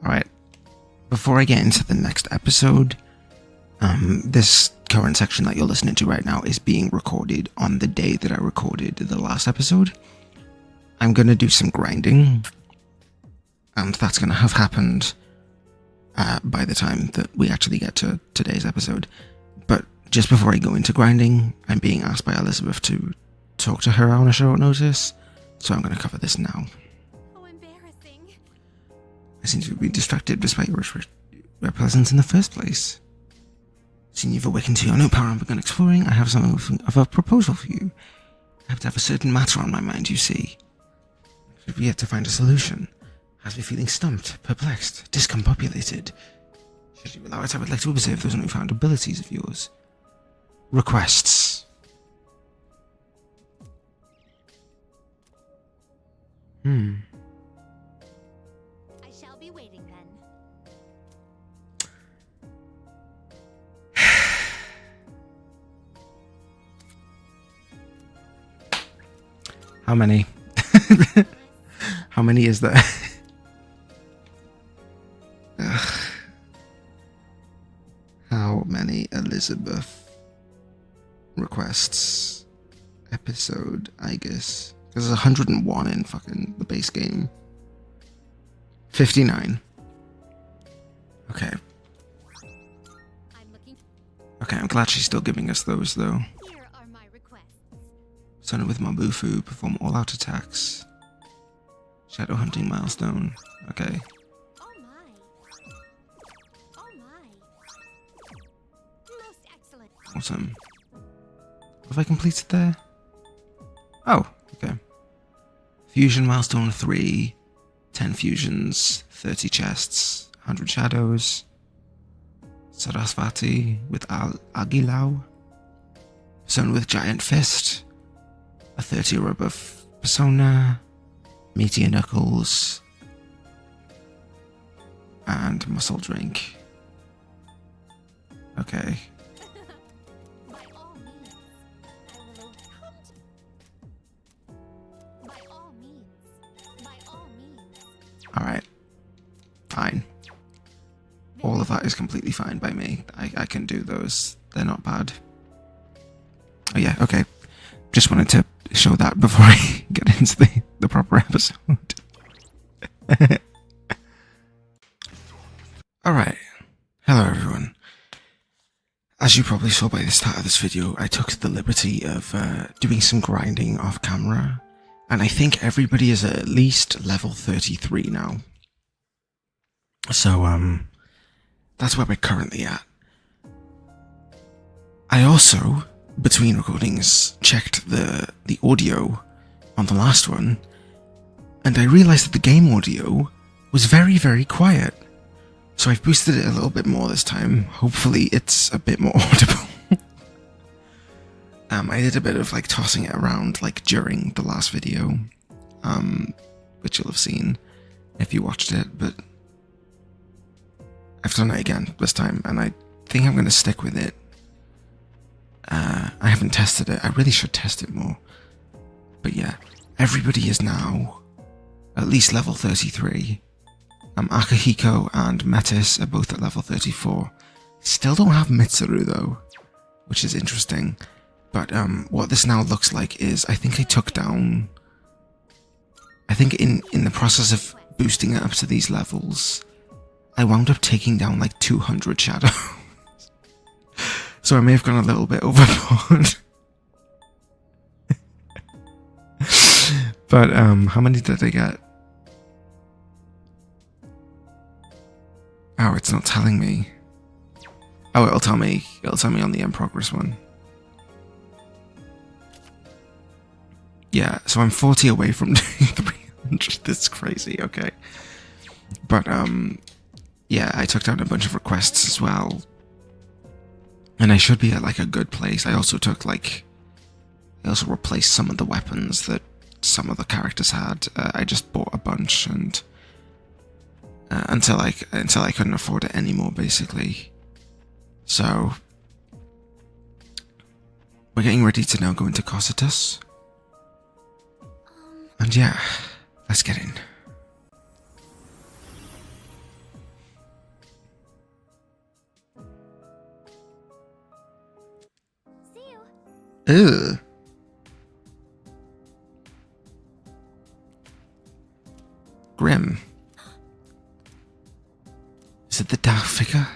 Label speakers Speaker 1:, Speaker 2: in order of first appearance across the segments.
Speaker 1: Alright, before I get into the next episode, this current section that you're listening to right now is being recorded on the day that I recorded the last episode. I'm going to do some grinding, and that's going to have happened by the time that we actually get to today's episode. But just before I go into grinding, I'm being asked by Elizabeth to talk to her on a short notice, so I'm going to cover this now.
Speaker 2: Oh, embarrassing.
Speaker 1: I seem to be distracted despite your presence in the first place. Seeing you've awakened to your new power and begun exploring, I have something of a proposal for you. I have to have a certain matter on my mind, you see. I've yet to find a solution. Has me feeling stumped, perplexed, discombobulated. Should you allow it, I would like to observe those newfound abilities of yours. Requests.
Speaker 2: I shall be waiting then.
Speaker 1: How many? How many is there? How many Elizabeth requests episode, Aigis? There's 101 in fucking the base game. 59. Okay. Okay, I'm glad she's still giving us those though.
Speaker 2: Here are my requests.
Speaker 1: Son with Mabufu, perform all out attacks. Shadow hunting milestone. Okay.
Speaker 2: Oh my. Oh my. Most excellent.
Speaker 1: Awesome. Have I completed there? Oh, okay. Fusion milestone 3. 10 fusions. 30 chests. 100 shadows. Sarasvati with Agilau. Persona with Giant Fist. A 30 or above persona. Meteor Knuckles. And Muscle Drink. Okay.
Speaker 2: By all means. I will come to... By all means. By all means.
Speaker 1: Alright. Fine. All of that is completely fine by me. I can do those. They're not bad. Oh yeah, okay. Just wanted to show that before I get into the proper episode. Alright. Hello everyone. As you probably saw by the start of this video, I took the liberty of doing some grinding off camera. And I think everybody is at least level 33 now. So, that's where we're currently at. I also, between recordings, checked the audio on the last one, and I realized that the game audio was very, very quiet. So I've boosted it a little bit more this time. Hopefully it's a bit more audible. I did a bit of like tossing it around like during the last video, which you'll have seen if you watched it, but I've done it again this time, and I think I'm going to stick with it. I haven't tested it. I really should test it more. But yeah, everybody is now at least level 33. Akihiko and Metis are both at level 34. Still don't have Mitsuru though, which is interesting. But what this now looks like is, I think I took down... I think in the process of boosting it up to these levels, I wound up taking down like 200 shadows. So I may have gone a little bit overboard. But how many did I get? Oh, it's not telling me. Oh, it'll tell me on the in progress one. Yeah, so I'm 40 away from doing 300. That's crazy, okay. But yeah, I took down a bunch of requests as well. And I should be at like a good place. I also replaced some of the weapons that some of the characters had. I just bought a bunch and until I couldn't afford it anymore, basically. So we're getting ready to now go into Cocytus. And yeah, let's get in. Ugh. Grim. Is it the dark figure?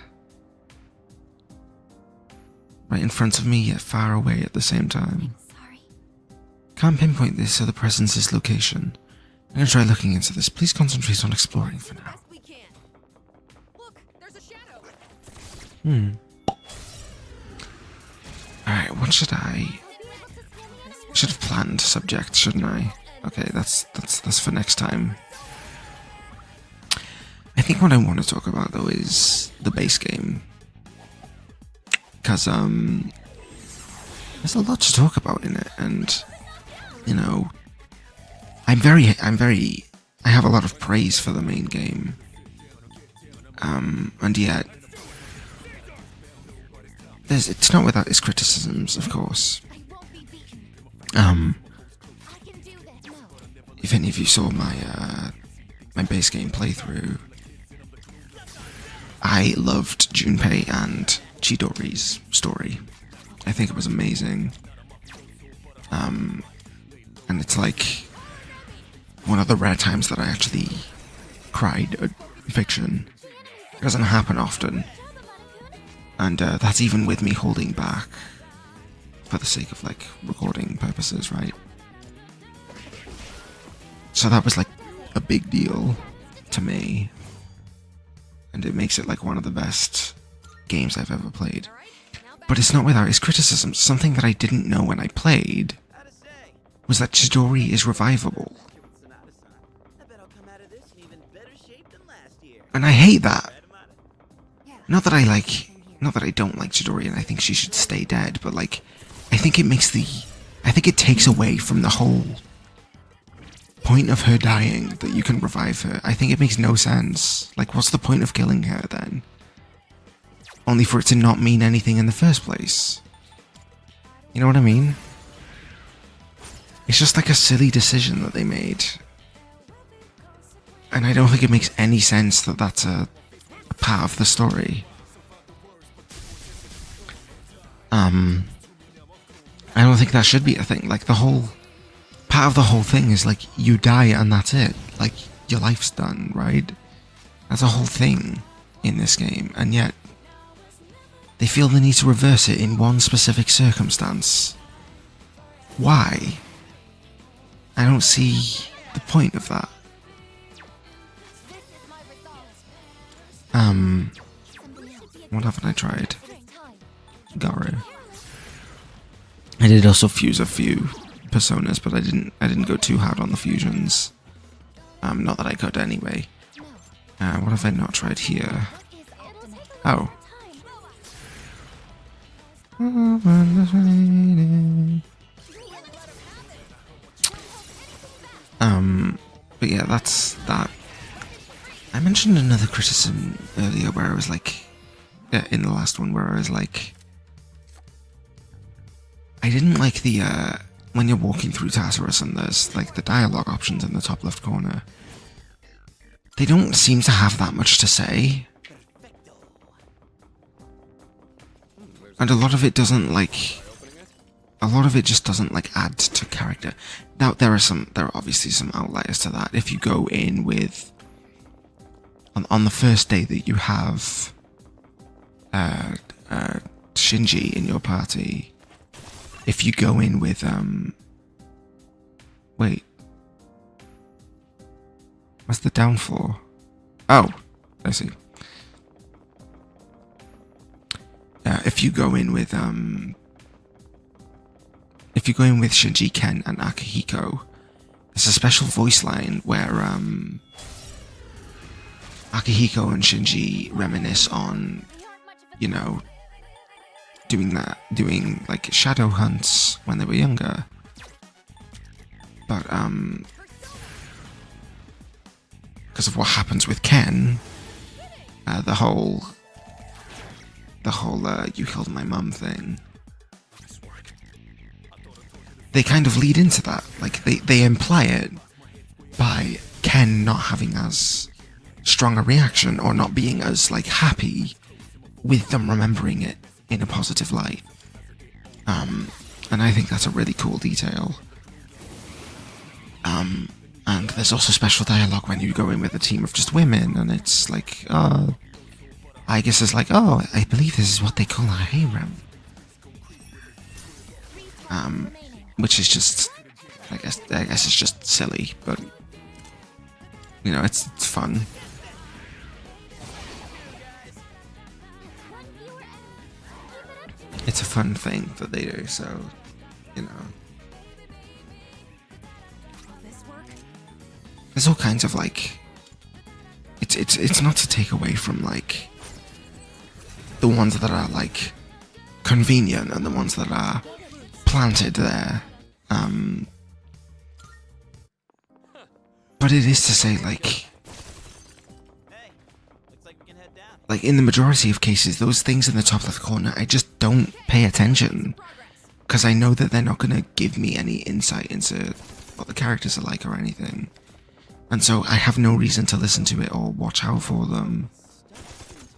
Speaker 1: Right in front of me, yet far away at the same time.
Speaker 2: Sorry.
Speaker 1: Can't pinpoint this or the presence's location. I'm gonna try looking into this. Please concentrate on exploring for now.
Speaker 2: We can. Look, there's a shadow.
Speaker 1: Alright, what should I... Should have planned subject, shouldn't I? Okay, that's for next time. I think what I want to talk about though is the base game. Because there's a lot to talk about in it, and you know, I have a lot of praise for the main game. And yet it's not without its criticisms, of course. If any of you saw my my base game playthrough, I loved Junpei and Chidori's story. I think it was amazing. And it's like one of the rare times that I actually cried at fiction. It doesn't happen often. And that's even with me holding back for the sake of like recording purposes, right? So that was like a big deal to me. And it makes it like one of the best games I've ever played. But it's not without its criticisms. Something that I didn't know when I played was that Chidori is revivable. And I hate that. Not that I don't like Chidori and I think she should stay dead, but like, I think it takes away from the whole point of her dying that you can revive her. I think it makes no sense. Like, what's the point of killing her then? Only for it to not mean anything in the first place. You know what I mean? It's just like a silly decision that they made. And I don't think it makes any sense that that's a part of the story. I don't think that should be a thing. Like, the whole part of the whole thing is like, you die and that's it. Like, your life's done, right? That's a whole thing in this game, and yet they feel the need to reverse it in one specific circumstance. Why? I don't see the point of that. What haven't I tried? Garu. I did also fuse a few personas, but I didn't go too hard on the fusions. Not that I could anyway. What have I not tried here? Oh. But yeah, that's that. I mentioned another criticism earlier where I was like, in the last one where I was like, I didn't like the, when you're walking through Tartarus and there's like the dialogue options in the top left corner. They don't seem to have that much to say. And a lot of it doesn't like, a lot of it just doesn't like add to character. Now there are obviously some outliers to that. If you go in with, on the first day that you have Shinji in your party, if you go in with wait, what's the downfall? Oh, I see. If you go in with Shinji, Ken, and Akihiko, there's a special voice line where Akihiko and Shinji reminisce on, you know, doing like shadow hunts when they were younger. But because of what happens with Ken, the whole you killed my mum thing, they kind of lead into that. Like they imply it by Ken not having as strong a reaction or not being as like happy with them remembering it in a positive light. And I think that's a really cool detail. And there's also special dialogue when you go in with a team of just women, and it's like, Aigis is like, oh, I believe this is what they call a harem. Which is just, I guess it's just silly, but you know, it's fun. It's a fun thing that they do, so you know. There's all kinds of like, it's not to take away from like the ones that are like convenient and the ones that are planted there, but it is to say like in the majority of cases, those things in the top left corner, I just don't pay attention because I know that they're not going to give me any insight into what the characters are like or anything. And so I have no reason to listen to it or watch out for them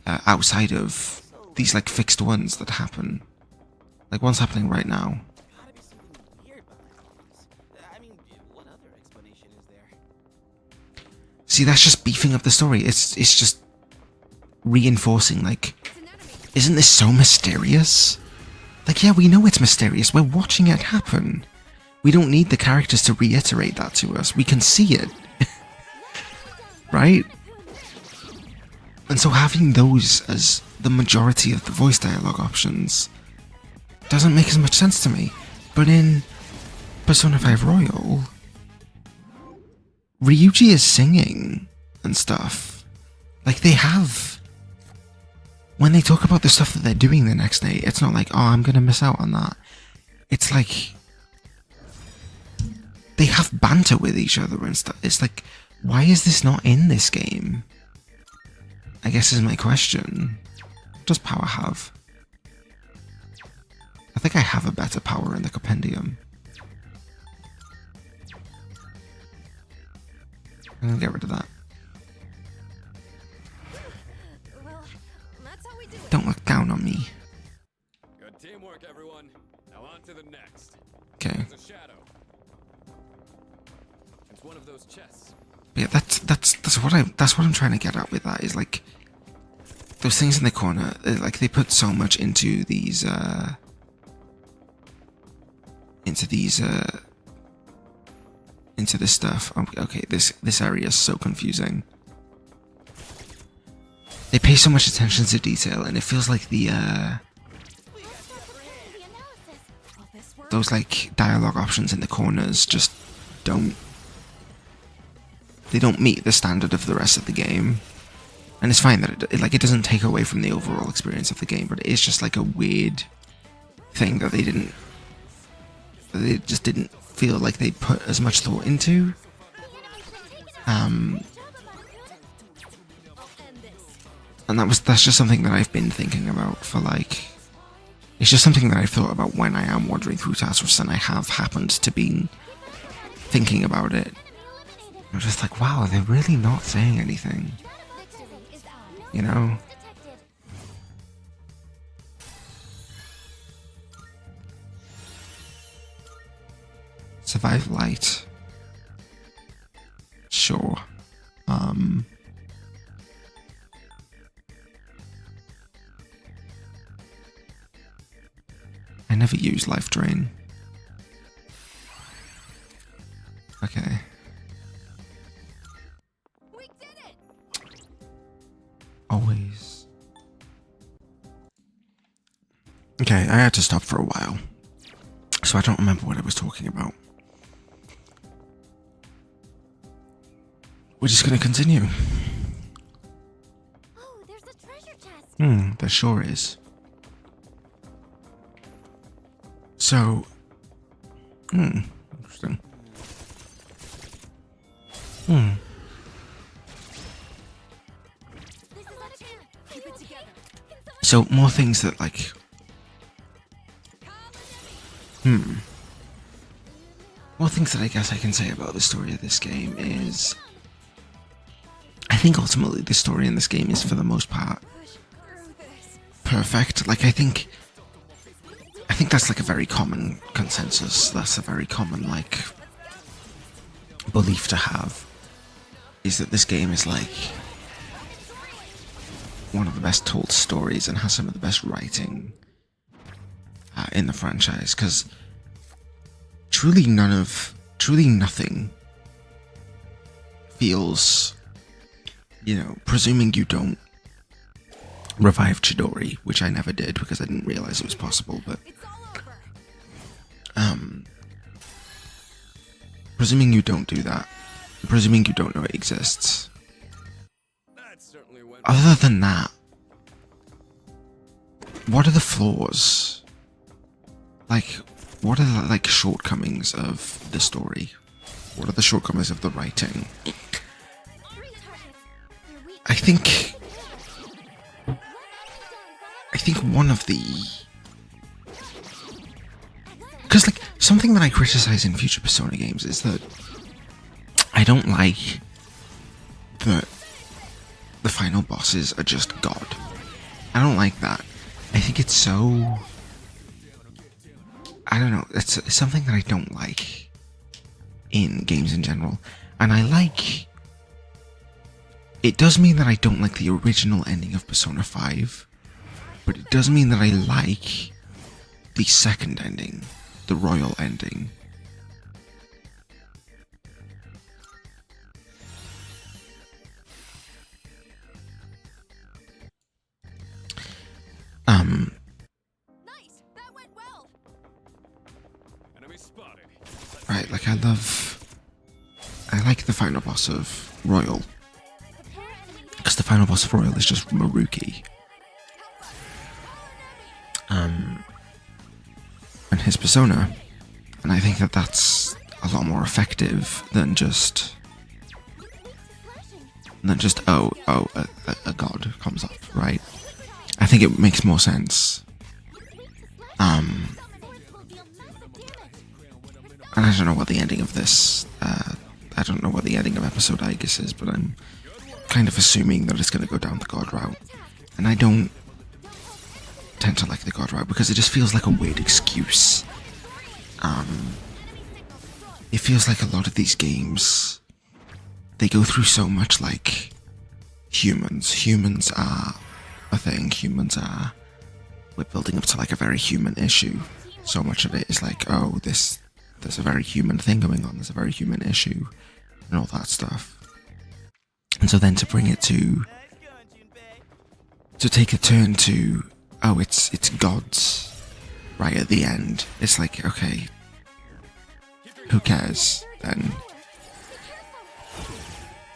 Speaker 1: outside of these like fixed ones that happen. Like one's happening right now. See, that's just beefing up the story. It's just reinforcing like, isn't this so mysterious? Like, yeah, we know it's mysterious. We're watching it happen. We don't need the characters to reiterate that to us. We can see it. Right? And so having those as the majority of the voice dialogue options doesn't make as much sense to me. But in Persona 5 Royal, Ryuji is singing and stuff. Like they have. When they talk about the stuff that they're doing the next day, it's not like, oh, I'm gonna miss out on that. It's like they have banter with each other and stuff. It's like, why is this not in this game? I guess is my question. What does power have? I think I have a better power in the compendium. I'm gonna get rid of that.
Speaker 2: Well, that's how we do it.
Speaker 1: Don't look down on me.
Speaker 3: Good teamwork, everyone. Now on to the next.
Speaker 1: Okay.
Speaker 3: There's a shadow. It's one of those chests.
Speaker 1: But yeah, that's what I'm trying to get at with that is like those things in the corner. Like they put so much into these into this stuff. Okay, this area is so confusing. They pay so much attention to detail, and it feels like those like dialogue options in the corners just don't. They don't meet the standard of the rest of the game, and it's fine that it doesn't take away from the overall experience of the game, but it is just like a weird thing that they just didn't feel like they put as much thought into. And that's just something that I've been thinking about for like. It's just something that I've thought about when I am wandering through Tartarus, and I have happened to be thinking about it. I'm just like, wow, they're really not saying anything. You know? Survive light. Sure. I never use life drain. Okay.
Speaker 2: We did it.
Speaker 1: Always. Okay, I had to stop for a while, so I don't remember what I was talking about. We're just gonna continue.
Speaker 2: Oh, there's a treasure chest.
Speaker 1: There sure is. So, interesting.
Speaker 2: This is our chance. Keep it together.
Speaker 1: So more things that like. More things that I guess I can say about the story of this game is, I think ultimately the story in this game is for the most part perfect. Like I think I think that's like a very common consensus. That's a very common like belief to have, is that this game is like one of the best told stories and has some of the best writing in the franchise, because truly nothing feels, presuming you don't revive Chidori, which I never did because I didn't realize it was possible, but presuming you don't do that, presuming you don't know it exists,
Speaker 3: That certainly went.
Speaker 1: other than that, what are the flaws? Like, what are the like shortcomings of the story? What are the shortcomings of the writing? I think one of the, because like something that I criticize in future Persona games is that I don't like that the final bosses are just God. I don't like that. I think it's so, I don't know, it's something that I don't like in games in general. And it does mean that I don't like the original ending of Persona 5, but it does mean that I like the second ending, the royal ending.
Speaker 2: Nice. That went well.
Speaker 3: Enemy spotted.
Speaker 1: Right, like I like the final boss of Royal, because the final boss of Royal is just Maruki. And his persona, and I think that that's a lot more effective than just a god comes up, right? I think it makes more sense. And I don't know what the ending of this, I don't know what the ending of episode Aigis is, but I'm kind of assuming that it's going to go down the god route. And I don't tend to like the god route because it just feels like a weird excuse. It feels like a lot of these games, they go through so much like humans are a thing, we're building up to like a very human issue. So much of it is like, oh, there's a very human thing going on, there's a very human issue, and all that stuff. And so then to bring it to take a turn to, oh, it's gods right at the end, it's like, okay, who cares then?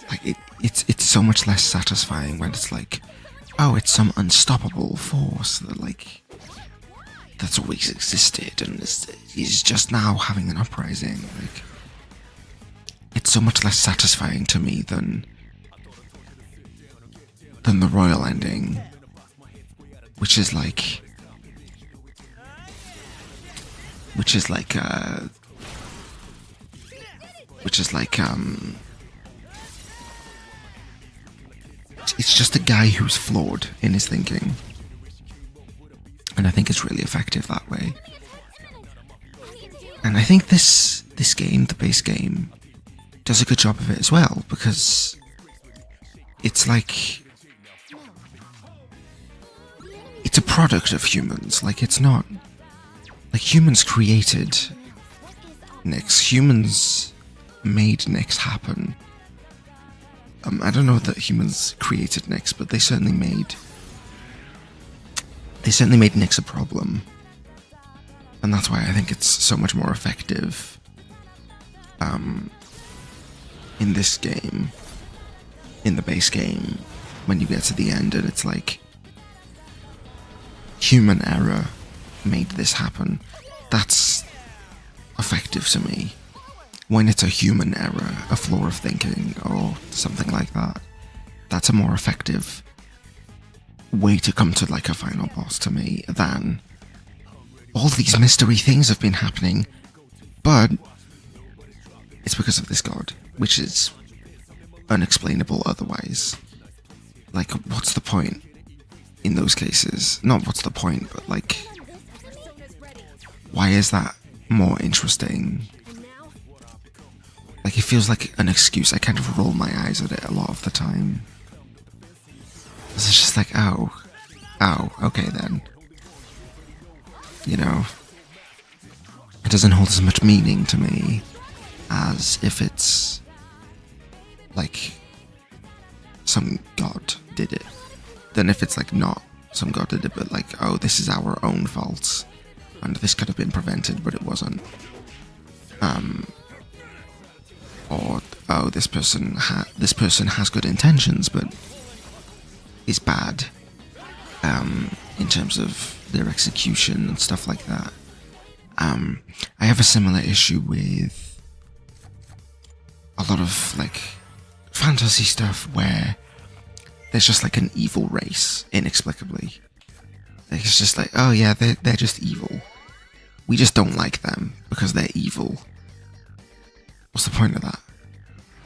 Speaker 1: Like it's so much less satisfying when it's like, oh, it's some unstoppable force that like that's always existed and is just now having an uprising. Like, it's so much less satisfying to me than the royal ending, which is like it's just a guy who's flawed in his thinking, and I think it's really effective that way. And I think this game, the base game, does a good job of it as well, because it's like it's a product of humans. Like, it's not like humans created Nyx. Humans made Nyx happen. I don't know that humans created Nyx, but they certainly made Nyx a problem, and that's why I think it's so much more effective in this game, in the base game, when you get to the end and it's like human error made this happen. That's effective to me. When it's a human error, a flaw of thinking, or something like that, that's a more effective way to come to like a final boss to me than all these mystery things have been happening, but it's because of this god, which is unexplainable otherwise. Like, what's the point in those cases? Not what's the point, but like, why is that more interesting? Like, it feels like an excuse. I kind of roll my eyes at it a lot of the time. It's just like, oh, okay then. You know, it doesn't hold as much meaning to me as if it's like some god did it, than if it's like not some god did it, but like, oh, this is our own fault, and this could have been prevented, but it wasn't. Or oh, this person has good intentions, but is bad, in terms of their execution and stuff like that. I have a similar issue with a lot of like fantasy stuff where there's just like an evil race inexplicably. Like, it's just like, oh yeah, they're just evil. We just don't like them because they're evil. What's the point of that?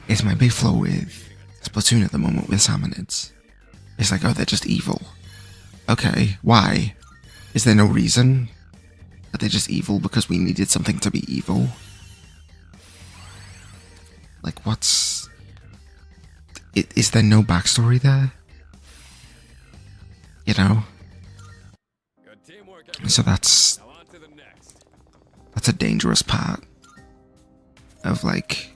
Speaker 1: It's my big flaw with Splatoon at the moment with Salmonids. It's like, oh, they're just evil. Okay, why? Is there no reason? Are they just evil because we needed something to be evil? Like, is there no backstory there? You know?
Speaker 3: Good teamwork, everyone.
Speaker 1: So that's
Speaker 3: Now on to the next.
Speaker 1: a dangerous part of like,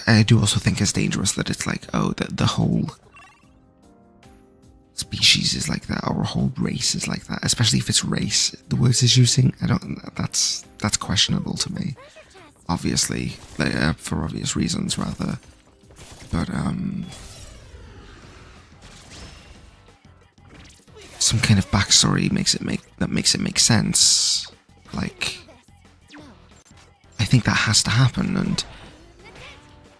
Speaker 1: I do also think it's dangerous that it's like, oh, the whole species is like that, or a whole race is like that, especially if it's race, the words it's using. That's questionable to me, obviously, for obvious reasons rather, but some kind of backstory makes it make sense. Like, I think that has to happen. And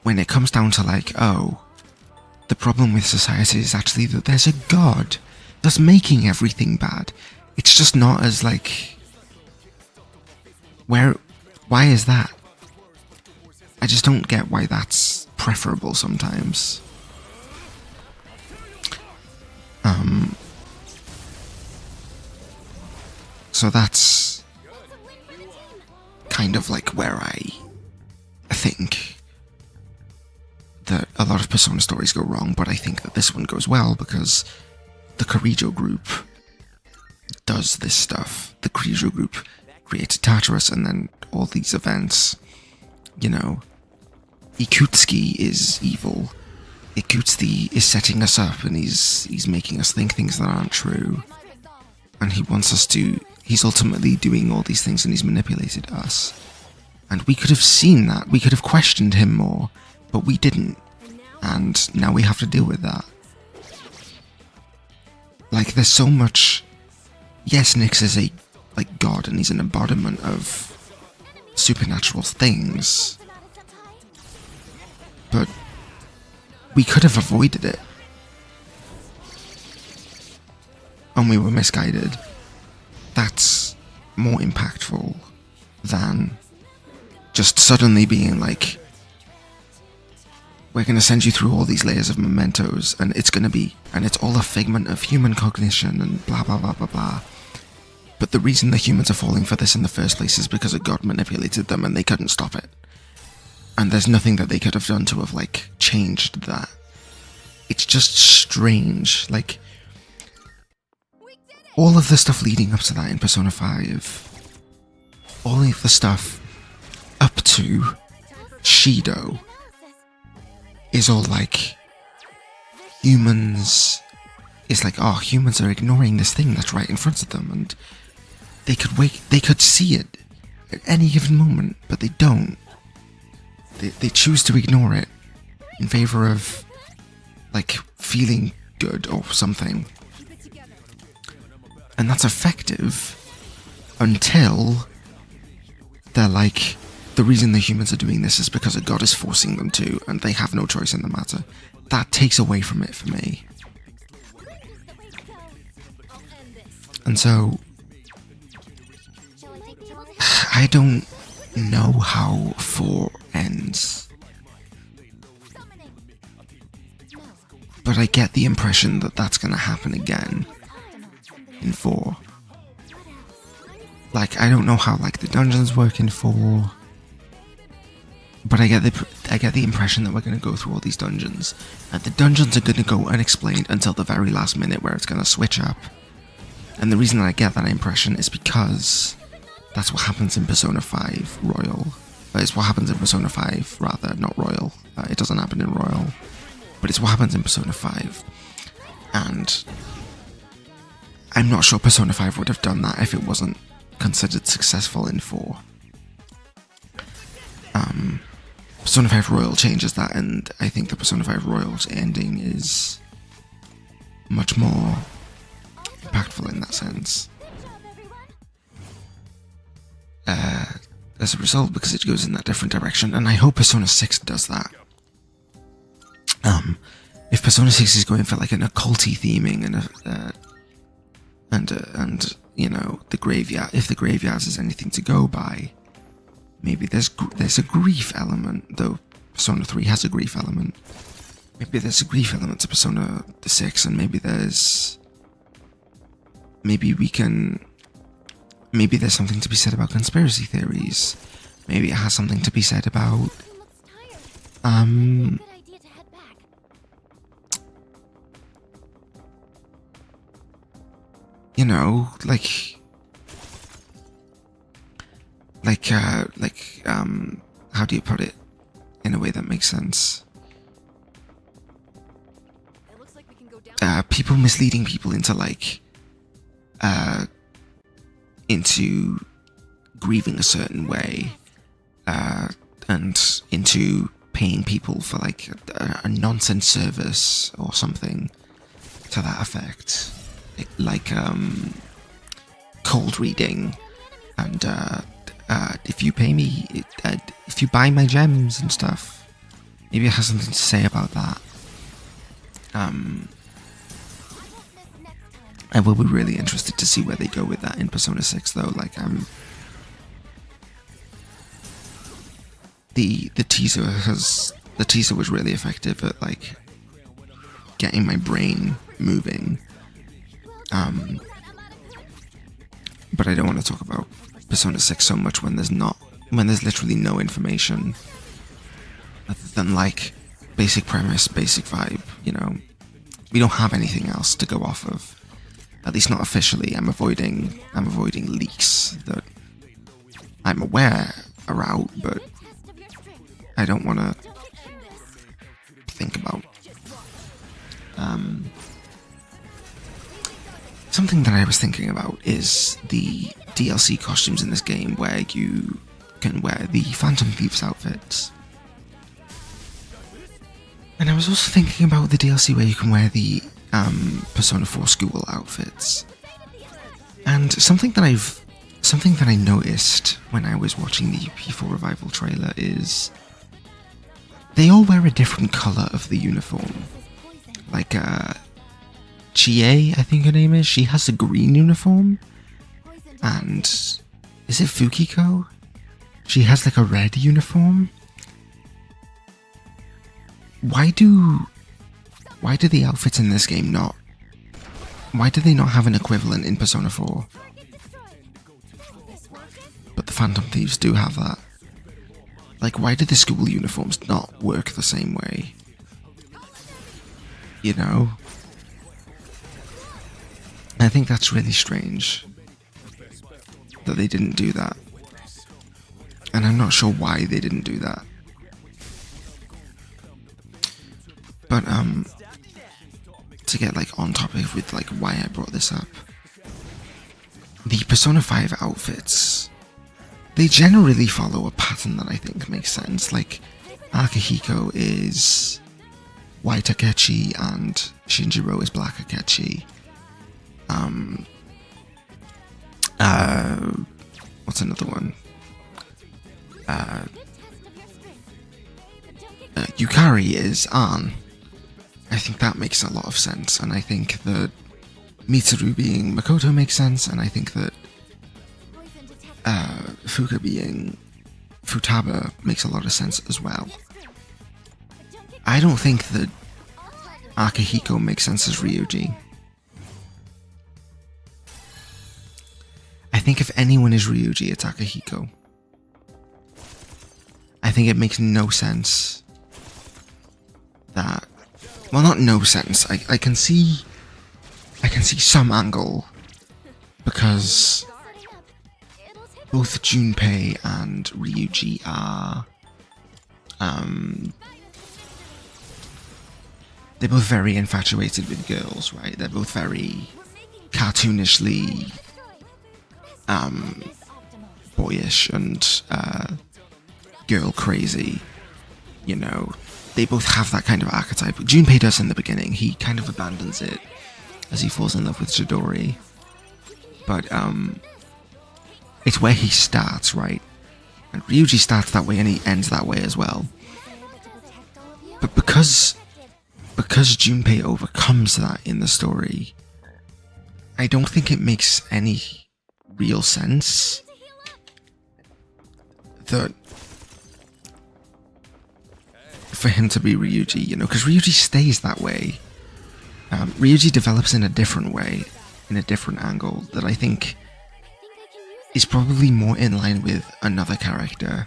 Speaker 1: when it comes down to like, oh, the problem with society is actually that there's a god that's making everything bad. It's just not as like, why is that? I just don't get why that's preferable sometimes. So that's kind of like where I think that a lot of Persona stories go wrong, but I think that this one goes well because the Kirijo group does this stuff. The Kirijo group created Tartarus and then all these events. You know, Ikutsuki is evil. Ikutsuki is setting us up and he's making us think things that aren't true. And he wants us to, he's ultimately doing all these things and he's manipulated us. And we could have seen that, we could have questioned him more, but we didn't. And now we have to deal with that. Like, there's so much, yes, Nyx is a, like, god and he's an embodiment of supernatural things. But we could have avoided it. And we were misguided. That's more impactful than just suddenly being like, we're going to send you through all these layers of mementos and it's going to be, and it's all a figment of human cognition and blah blah blah blah blah. But the reason the humans are falling for this in the first place is because a god manipulated them and they couldn't stop it. And there's nothing that they could have done to have like changed that. It's just strange. Like, all of the stuff leading up to that in Persona 5, all of the stuff up to Shido is all like, humans, it's like, oh, humans are ignoring this thing that's right in front of them, and they could see it at any given moment, but they don't. They choose to ignore it in favor of, like, feeling good or something. And that's effective until they're like, the reason the humans are doing this is because a god is forcing them to, and they have no choice in the matter. That takes away from it for me. And so, I don't know how 4 ends. But I get the impression that that's going to happen again in 4. like, I don't know how like the dungeons work in 4, but I get the impression that we're going to go through all these dungeons, and the dungeons are going to go unexplained until the very last minute where it's going to switch up. And the reason that I get that impression is because that's what happens in Persona 5 Royal. It's what happens in Persona 5, rather, not Royal. It doesn't happen in Royal, but it's what happens in Persona 5. And I'm not sure Persona 5 would have done that if it wasn't considered successful in 4. Persona 5 Royal changes that, and I think the Persona 5 Royal's ending is much more impactful in that sense. As a result, because it goes in that different direction, and I hope Persona 6 does that. If Persona 6 is going for like an occulty theming and you know, the graveyard, if the graveyards is anything to go by, maybe there's a grief element, though Persona 3 has a grief element. Maybe there's a grief element to Persona 6, and maybe there's something to be said about conspiracy theories. Maybe it has something to be said about you know, how do you put it in a way that makes sense? People misleading people into into grieving a certain way, and into paying people for like a nonsense service or something to that effect, like cold reading, and if you pay me, if you buy my gems and stuff, maybe it has something to say about that. I will be really interested to see where they go with that in Persona 6, though. Like, the teaser was really effective at like getting my brain moving. But I don't want to talk about Persona 6 so much when there's literally no information other than like basic premise, basic vibe. You know, we don't have anything else to go off of. At least not officially. I'm avoiding leaks that I'm aware are out, but I don't want to think about. Something that I was thinking about is the DLC costumes in this game, where you can wear the Phantom Thieves outfits. And I was also thinking about the DLC where you can wear the Persona 4 school outfits. And something that I noticed when I was watching the P4 Revival trailer is they all wear a different colour of the uniform. Like Chie, I think her name is, she has a green uniform, and is it Fukiko? She has like a red uniform. Why do the outfits in this game why do they not have an equivalent in Persona 4? But the Phantom Thieves do have that. Like, why do the school uniforms not work the same way? You know? I think that's really strange that they didn't do that. And I'm not sure why they didn't do that. But, to get, like, on topic with, like, why I brought this up. The Persona 5 outfits, they generally follow a pattern that I think makes sense. Like, Akihiko is white Akechi and Shinjiro is black Akechi. What's another one? Yukari is An. I think that makes a lot of sense, and I think that Mitsuru being Makoto makes sense, and I think that Fuka being Futaba makes a lot of sense as well. I don't think that Akihiko makes sense as Ryuji. I think if anyone is Ryuji, it's Akihiko. I think it makes no sense that, well, not no sense. I can see some angle because both Junpei and Ryuji are they're both very infatuated with girls, right? They're both very cartoonishly boyish and girl crazy, you know. They both have that kind of archetype. Junpei does in the beginning. He kind of abandons it as he falls in love with Chidori. But it's where he starts, right? And Ryuji starts that way and he ends that way as well. But because Junpei overcomes that in the story, I don't think it makes any real sense that for him to be Ryuji, you know, because Ryuji stays that way. Ryuji develops in a different way, in a different angle, that I think is probably more in line with another character.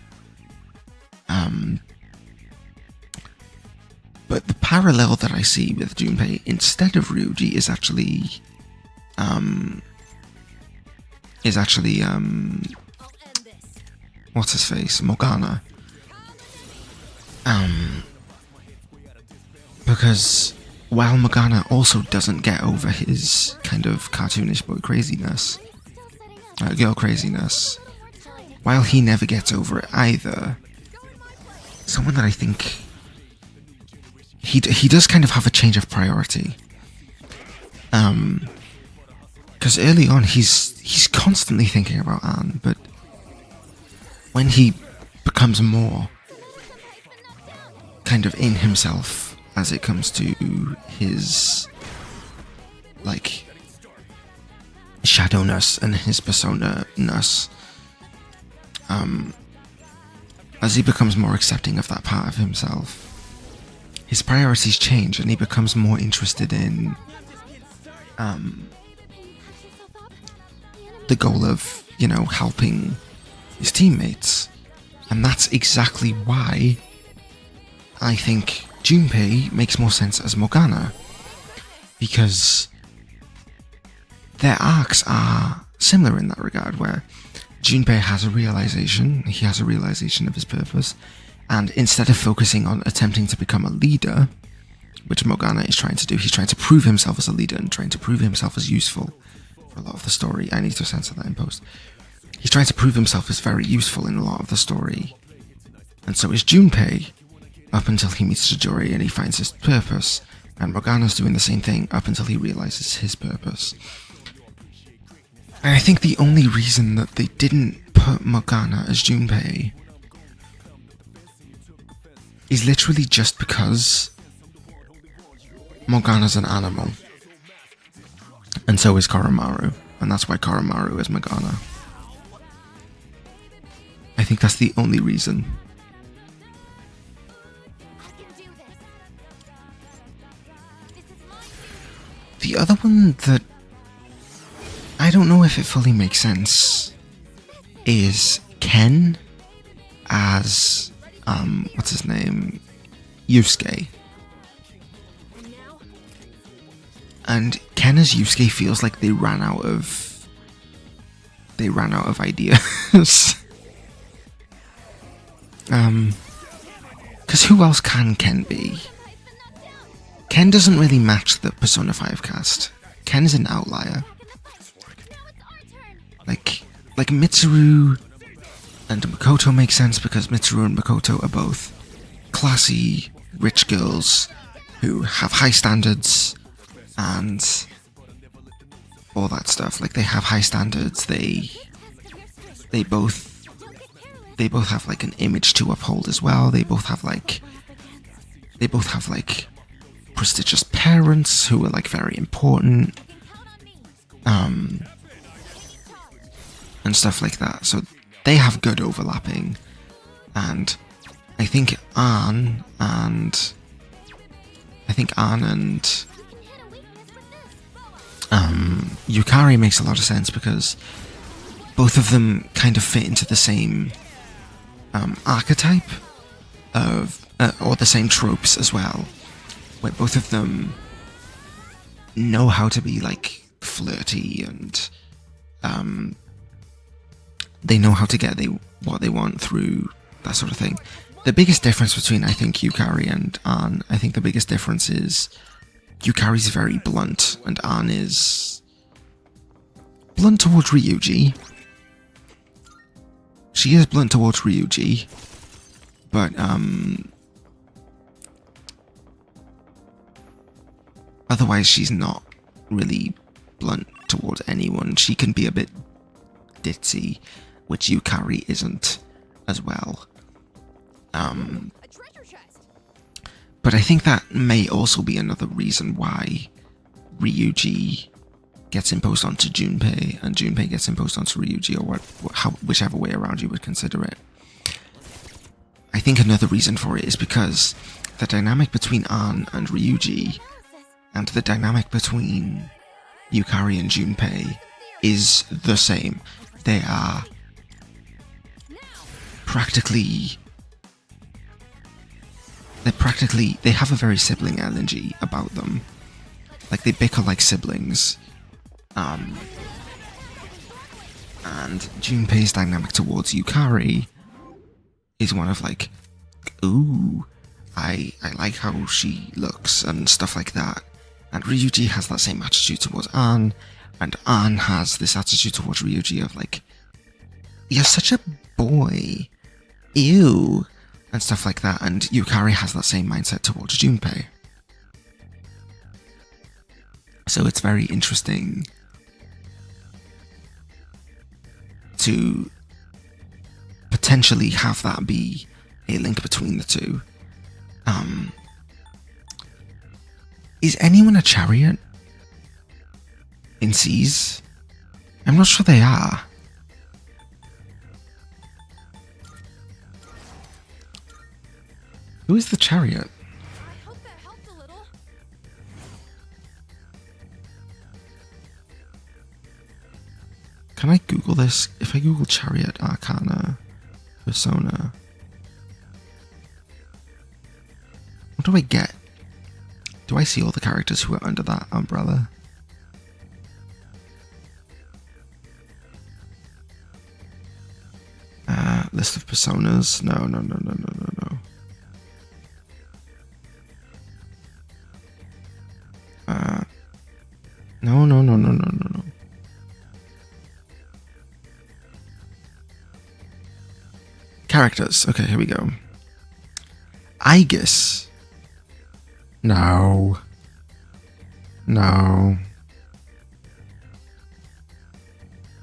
Speaker 1: But the parallel that I see with Junpei instead of Ryuji is actually what's his face? Morgana. Because while Morgana also doesn't get over his kind of cartoonish boy craziness, girl craziness, while he never gets over it either, someone that I think he does kind of have a change of priority. Because early on he's constantly thinking about Anne, but when he becomes more kind of in himself as it comes to his like shadowness and his persona-ness, as he becomes more accepting of that part of himself, his priorities change and he becomes more interested in the goal of, you know, helping his teammates. And that's exactly why I think Junpei makes more sense as Morgana, because their arcs are similar in that regard, where Junpei has a realization, he has a realization of his purpose, and instead of focusing on attempting to become a leader, which Morgana is trying to do, he's trying to prove himself as a leader and trying to prove himself as useful for a lot of the story. I need to censor that in post. He's trying to prove himself as very useful in a lot of the story, and so is Junpei, up until he meets Chidori and he finds his purpose, and Morgana's doing the same thing up until he realizes his purpose. And I think the only reason that they didn't put Morgana as Junpei is literally just because Morgana's an animal, and so is Koromaru, and that's why Koromaru is Morgana. I think that's the only reason. The other one that I don't know if it fully makes sense is Ken as what's his name? Yusuke. And Ken as Yusuke feels like they ran out of ideas. Because who else can Ken be? Ken doesn't really match the Persona 5 cast. Ken is an outlier. Like Mitsuru and Makoto make sense because Mitsuru and Makoto are both classy, rich girls who have high standards and all that stuff. Like, they have high standards, they both have like an image to uphold as well. They both have like prestigious parents who are like very important, and stuff like that. So they have good overlapping, and I think Anne and Yukari makes a lot of sense because both of them kind of fit into the same archetype of, or the same tropes as well, where both of them know how to be like flirty and they know how to get what they want through that sort of thing. The biggest difference between, I think, Yukari and Ann, I think the biggest difference is Yukari's very blunt and Ann is blunt towards Ryuji. She is blunt towards Ryuji, but otherwise she's not really blunt towards anyone. She can be a bit ditzy, which Yukari isn't as well.
Speaker 2: A treasure chest.
Speaker 1: But I think that may also be another reason why Ryuji gets imposed onto Junpei and Junpei gets imposed onto Ryuji, or whichever way around you would consider it. I think another reason for it is because the dynamic between Ann and Ryuji and the dynamic between Yukari and Junpei is the same. They are practically... They have a very sibling energy about them. Like, they bicker like siblings. And Junpei's dynamic towards Yukari is one of like, ooh, I like how she looks and stuff like that. And Ryuji has that same attitude towards Ann, and Ann has this attitude towards Ryuji of like, you're such a boy, ew, and stuff like that. And Yukari has that same mindset towards Junpei. So it's very interesting to potentially have that be a link between the two. Is anyone a chariot in Seas? I'm not sure they are. Who is the chariot?
Speaker 2: I hope that helped a little.
Speaker 1: Can I Google this? If I Google chariot arcana persona, what do I get? Do I see all the characters who are under that umbrella? List of personas? No. No. Characters. Okay, here we go. Aigis. No.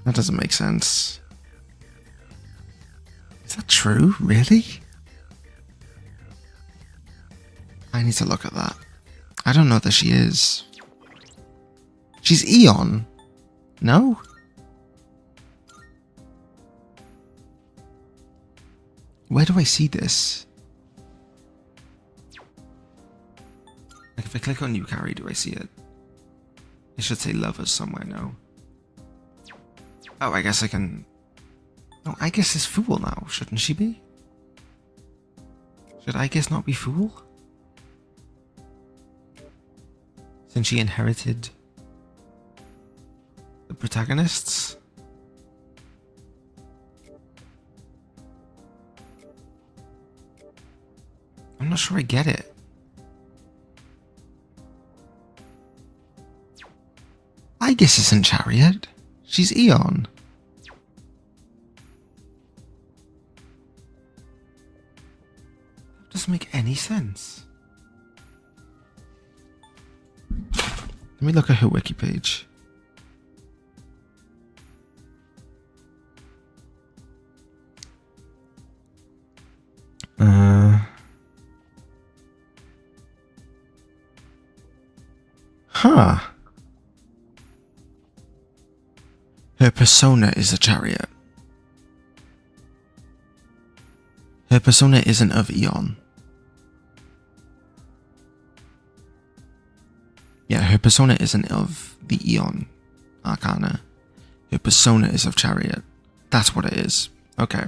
Speaker 1: That doesn't make sense. Is that true? Really? I need to look at that. I don't know that she is. She's Eon. No? Where do I see this? Like, if I click on Yukari, do I see it? It should say lovers somewhere, no? Oh, I guess I can... No, Aigis is Fool now, shouldn't she be? Should Aigis not be Fool? Since she inherited the protagonists? I'm not sure I get it. Aigis isn't Chariot. She's Eon. That doesn't make any sense. Let me look at her wiki page. Huh. Her persona is a chariot. Her persona isn't of Eon. Yeah, her persona isn't of the Eon Arcana. Her persona is of Chariot. That's what it is. Okay.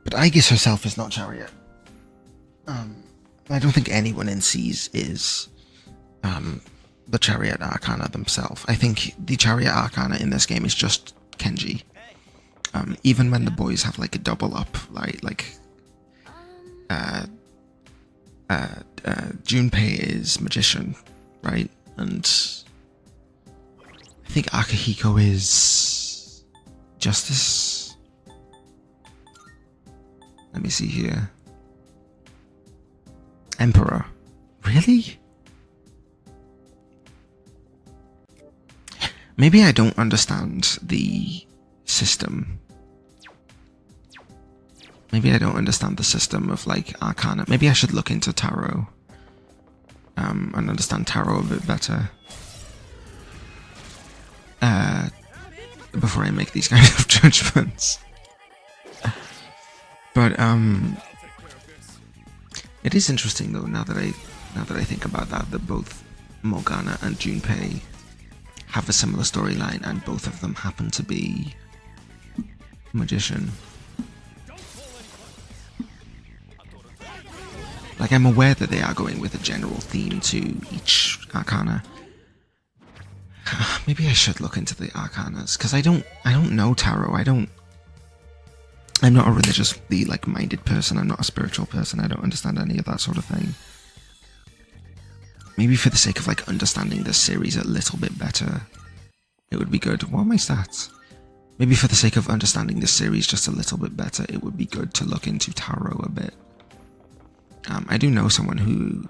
Speaker 1: But Aigis herself is not Chariot. I don't think anyone in Seas is the Chariot Arcana themselves. I think the Chariot Arcana in this game is just Kenji. Even when the boys have like a double up, like Junpei is Magician, right? And I think Akihiko is Justice. Let me see here. Emperor. Really? Maybe I don't understand the system. Maybe I don't understand the system of like Arcana. Maybe I should look into Tarot. And understand Tarot a bit better. Before I make these kind of judgments. But it is interesting though, now that I think about that both Morgana and Junpei have a similar storyline and both of them happen to be Magician. Like, I'm aware that they are going with a general theme to each Arcana. Maybe I should look into the Arcanas, because I don't know Tarot. I'm not a religiously like minded person. I'm not a spiritual person. I don't understand any of that sort of thing. Maybe for the sake of like understanding this series a little bit better, it would be good. What are my stats? Maybe for the sake of understanding this series just a little bit better, it would be good to look into Tarot a bit. I do know someone who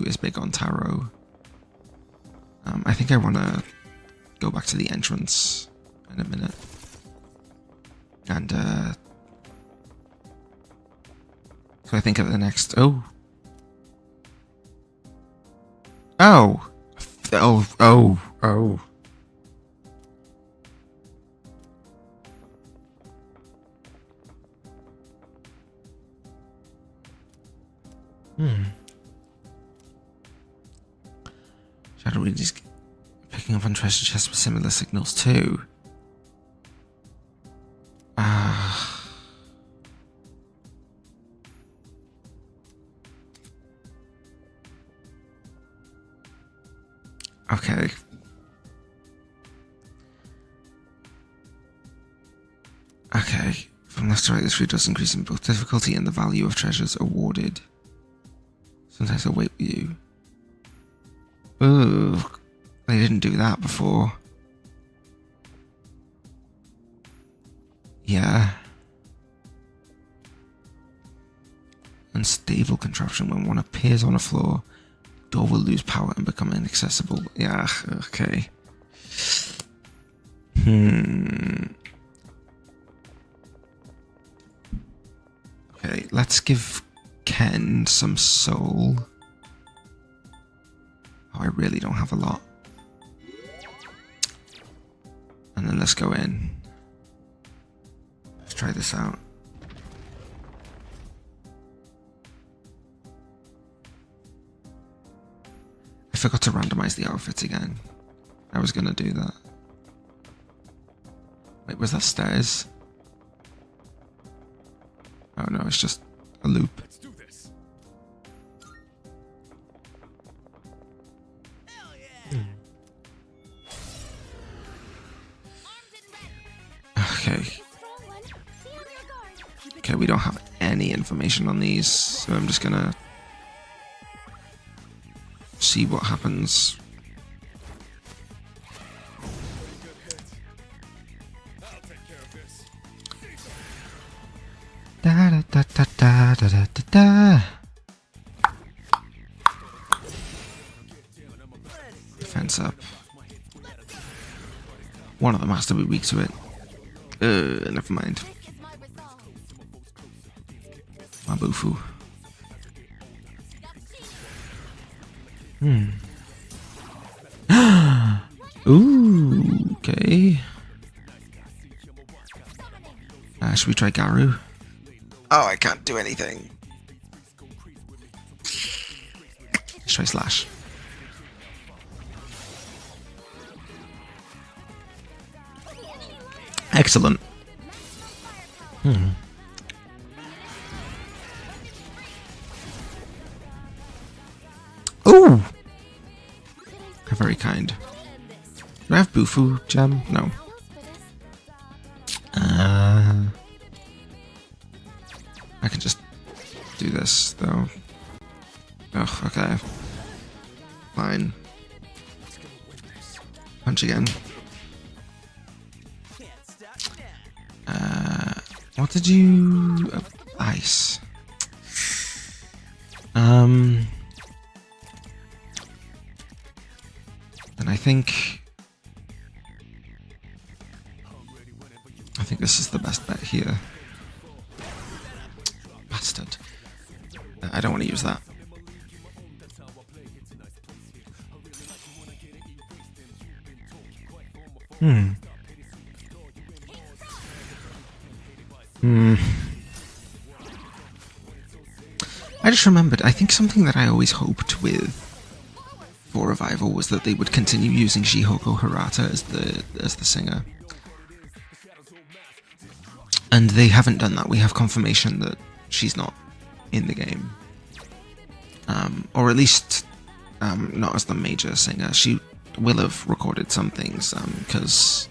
Speaker 1: is big on Tarot. I think I want to go back to the entrance in a minute. And, so I think at the next, oh. Shadow Reed is picking up on treasure chests with similar signals too. Okay. Okay. From left to right, this route does increase in both difficulty and the value of treasures awarded. Sometimes I'll wait with you. Ooh, they didn't do that before. Yeah. Unstable contraption. When one appears on a floor, door will lose power and become inaccessible. Yeah, okay. Okay, let's give Ken some soul. Oh, I really don't have a lot. And then let's go in. Let's try this out. I forgot to randomize the outfits again. I was gonna do that. Wait, was that stairs? Oh no, it's just a loop.
Speaker 3: Let's do this. Hell yeah.
Speaker 1: Okay. Okay, we don't have any information on these, so I'm just gonna see what happens.
Speaker 3: I'll take care of this.
Speaker 1: Da da da da da da da da. Defense up. One of them has to be weak to it. Never mind. Mabufu. Ooh, okay. Should we try Garu? Oh, I can't do anything. Let's try Slash. Excellent. Ooh! You're very kind. Do I have Bufu gem? No. I can just do this, though. Ugh, okay. Fine. Punch again. What did you... ice. Then I think this is the best bet here. Bastard. I don't want to use that. I just remembered, I think something that I always hoped with For Revival was that they would continue using Shihoko Hirata as the singer. And they haven't done that. We have confirmation that she's not in the game. Or at least not as the major singer. She will have recorded some things, because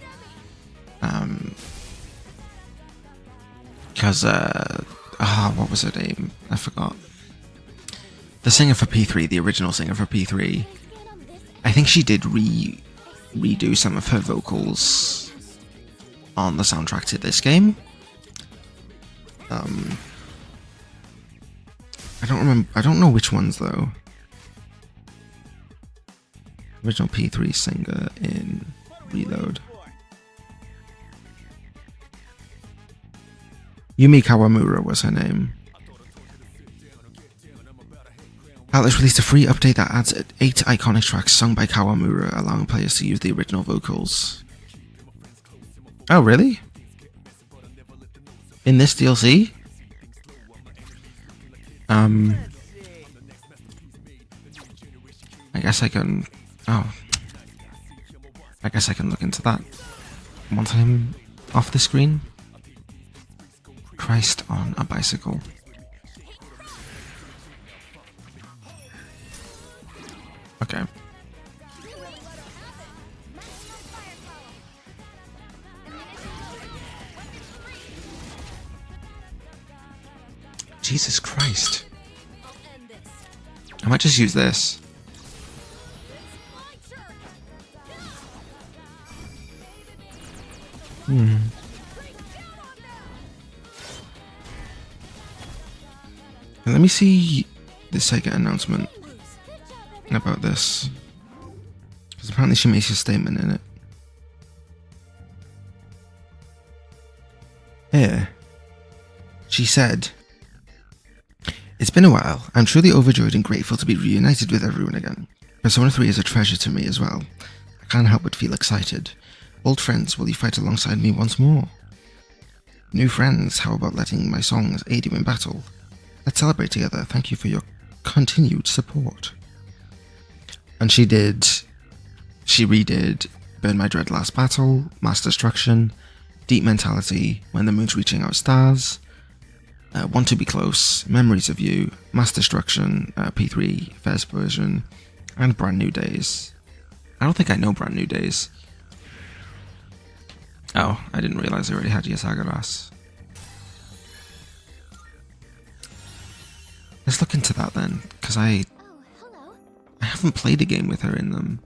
Speaker 1: what was her name? I forgot. The singer for P3, the original singer for P3, I think she did redo some of her vocals on the soundtrack to this game. I don't remember. I don't know which ones though. Original P3 singer in Reload. Yumi Kawamura was her name. Atlas released a free update that adds 8 iconic tracks sung by Kawamura, allowing players to use the original vocals. Oh, really? In this DLC? I guess I can... Oh. I guess I can look into that. Want him off the screen? Christ on a bicycle. Okay. Jesus Christ. I might just use this. Let me see the Sega announcement about this, because apparently she makes a statement in it. Here, she said, "It's been a while. I'm truly overjoyed and grateful to be reunited with everyone again. Persona 3 is a treasure to me as well. I can't help but feel excited. Old friends, will you fight alongside me once more? New friends, how about letting my songs aid you in battle? Let's celebrate together. Thank you for your continued support." And she redid Burn My Dread Last Battle, Mass Destruction, Deep Mentality, When the Moon's Reaching Out Stars, Want to Be Close, Memories of You, Mass Destruction, P3, first version, and Brand New Days. I don't think I know Brand New Days. Oh, I didn't realize I already had Yasagaras. Let's look into that then, because I haven't played a game with her in them.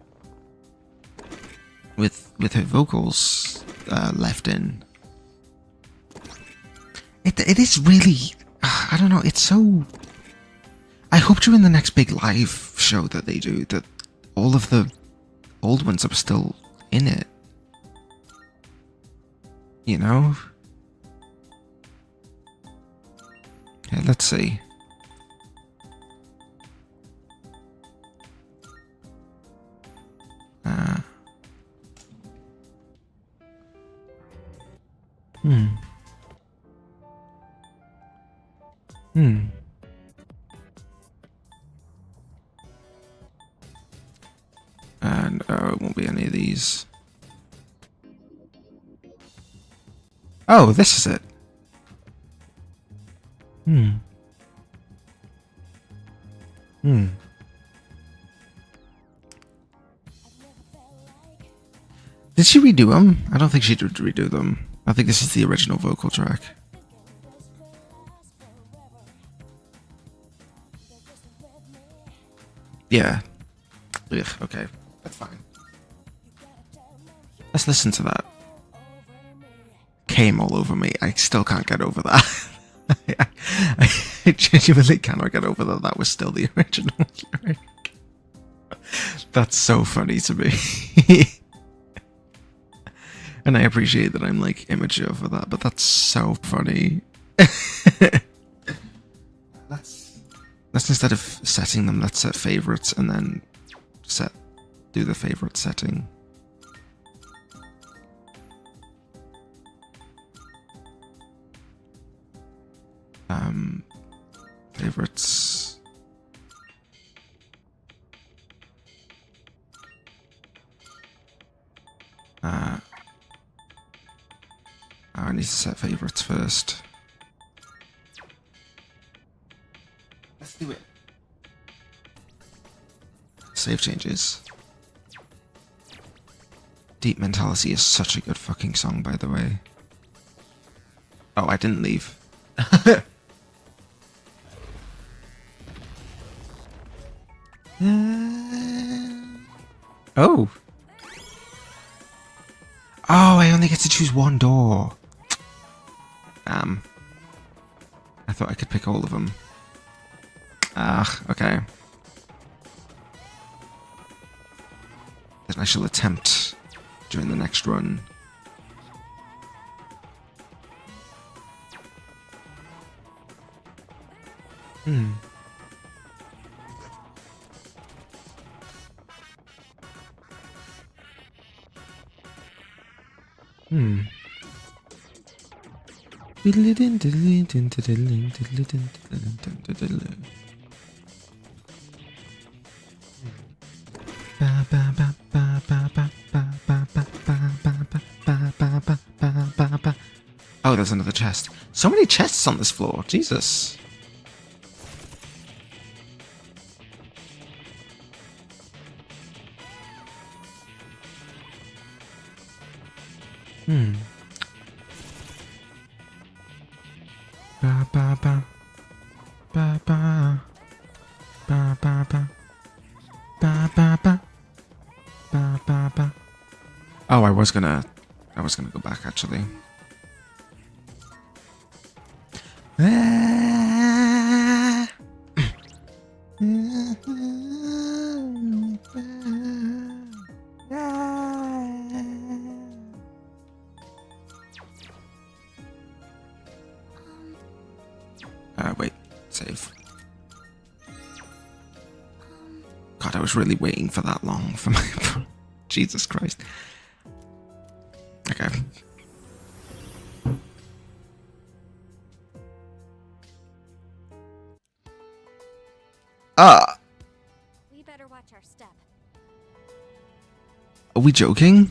Speaker 1: With her vocals left in. It is really, I don't know, it's so... I hope during the next big live show that they do, that all of the old ones are still in it. You know? Okay, let's see. And it won't be any of these. Oh, this is it. Did she redo them? I don't think she did redo them. I think this is the original vocal track. Yeah. Ugh, okay. That's fine. Let's listen to that. Came all over me. I still can't get over that. I genuinely cannot get over that. That was still the original lyric. That's so funny to me. And I appreciate that I'm like immature for that, but that's so funny. Let's instead of setting them, let's set favorites and then do the favorite setting. Favorites. I need to set favorites first. Let's do it. Save changes. Deep Mentality is such a good fucking song, by the way. Oh, I didn't leave. Oh. Oh, I only get to choose one door. Damn. I thought I could pick all of them. Ah, okay. Then I shall attempt during the next run. Oh, there's another chest. So many chests on this floor. Jesus. Ba ba ba. Ba ba. Ba ba ba. Ba ba ba. Ba ba ba. Oh, I was gonna go back actually. Wait, save. God, I was really waiting for that long for my... Jesus Christ. Okay.
Speaker 2: We better watch our step.
Speaker 1: Are we joking?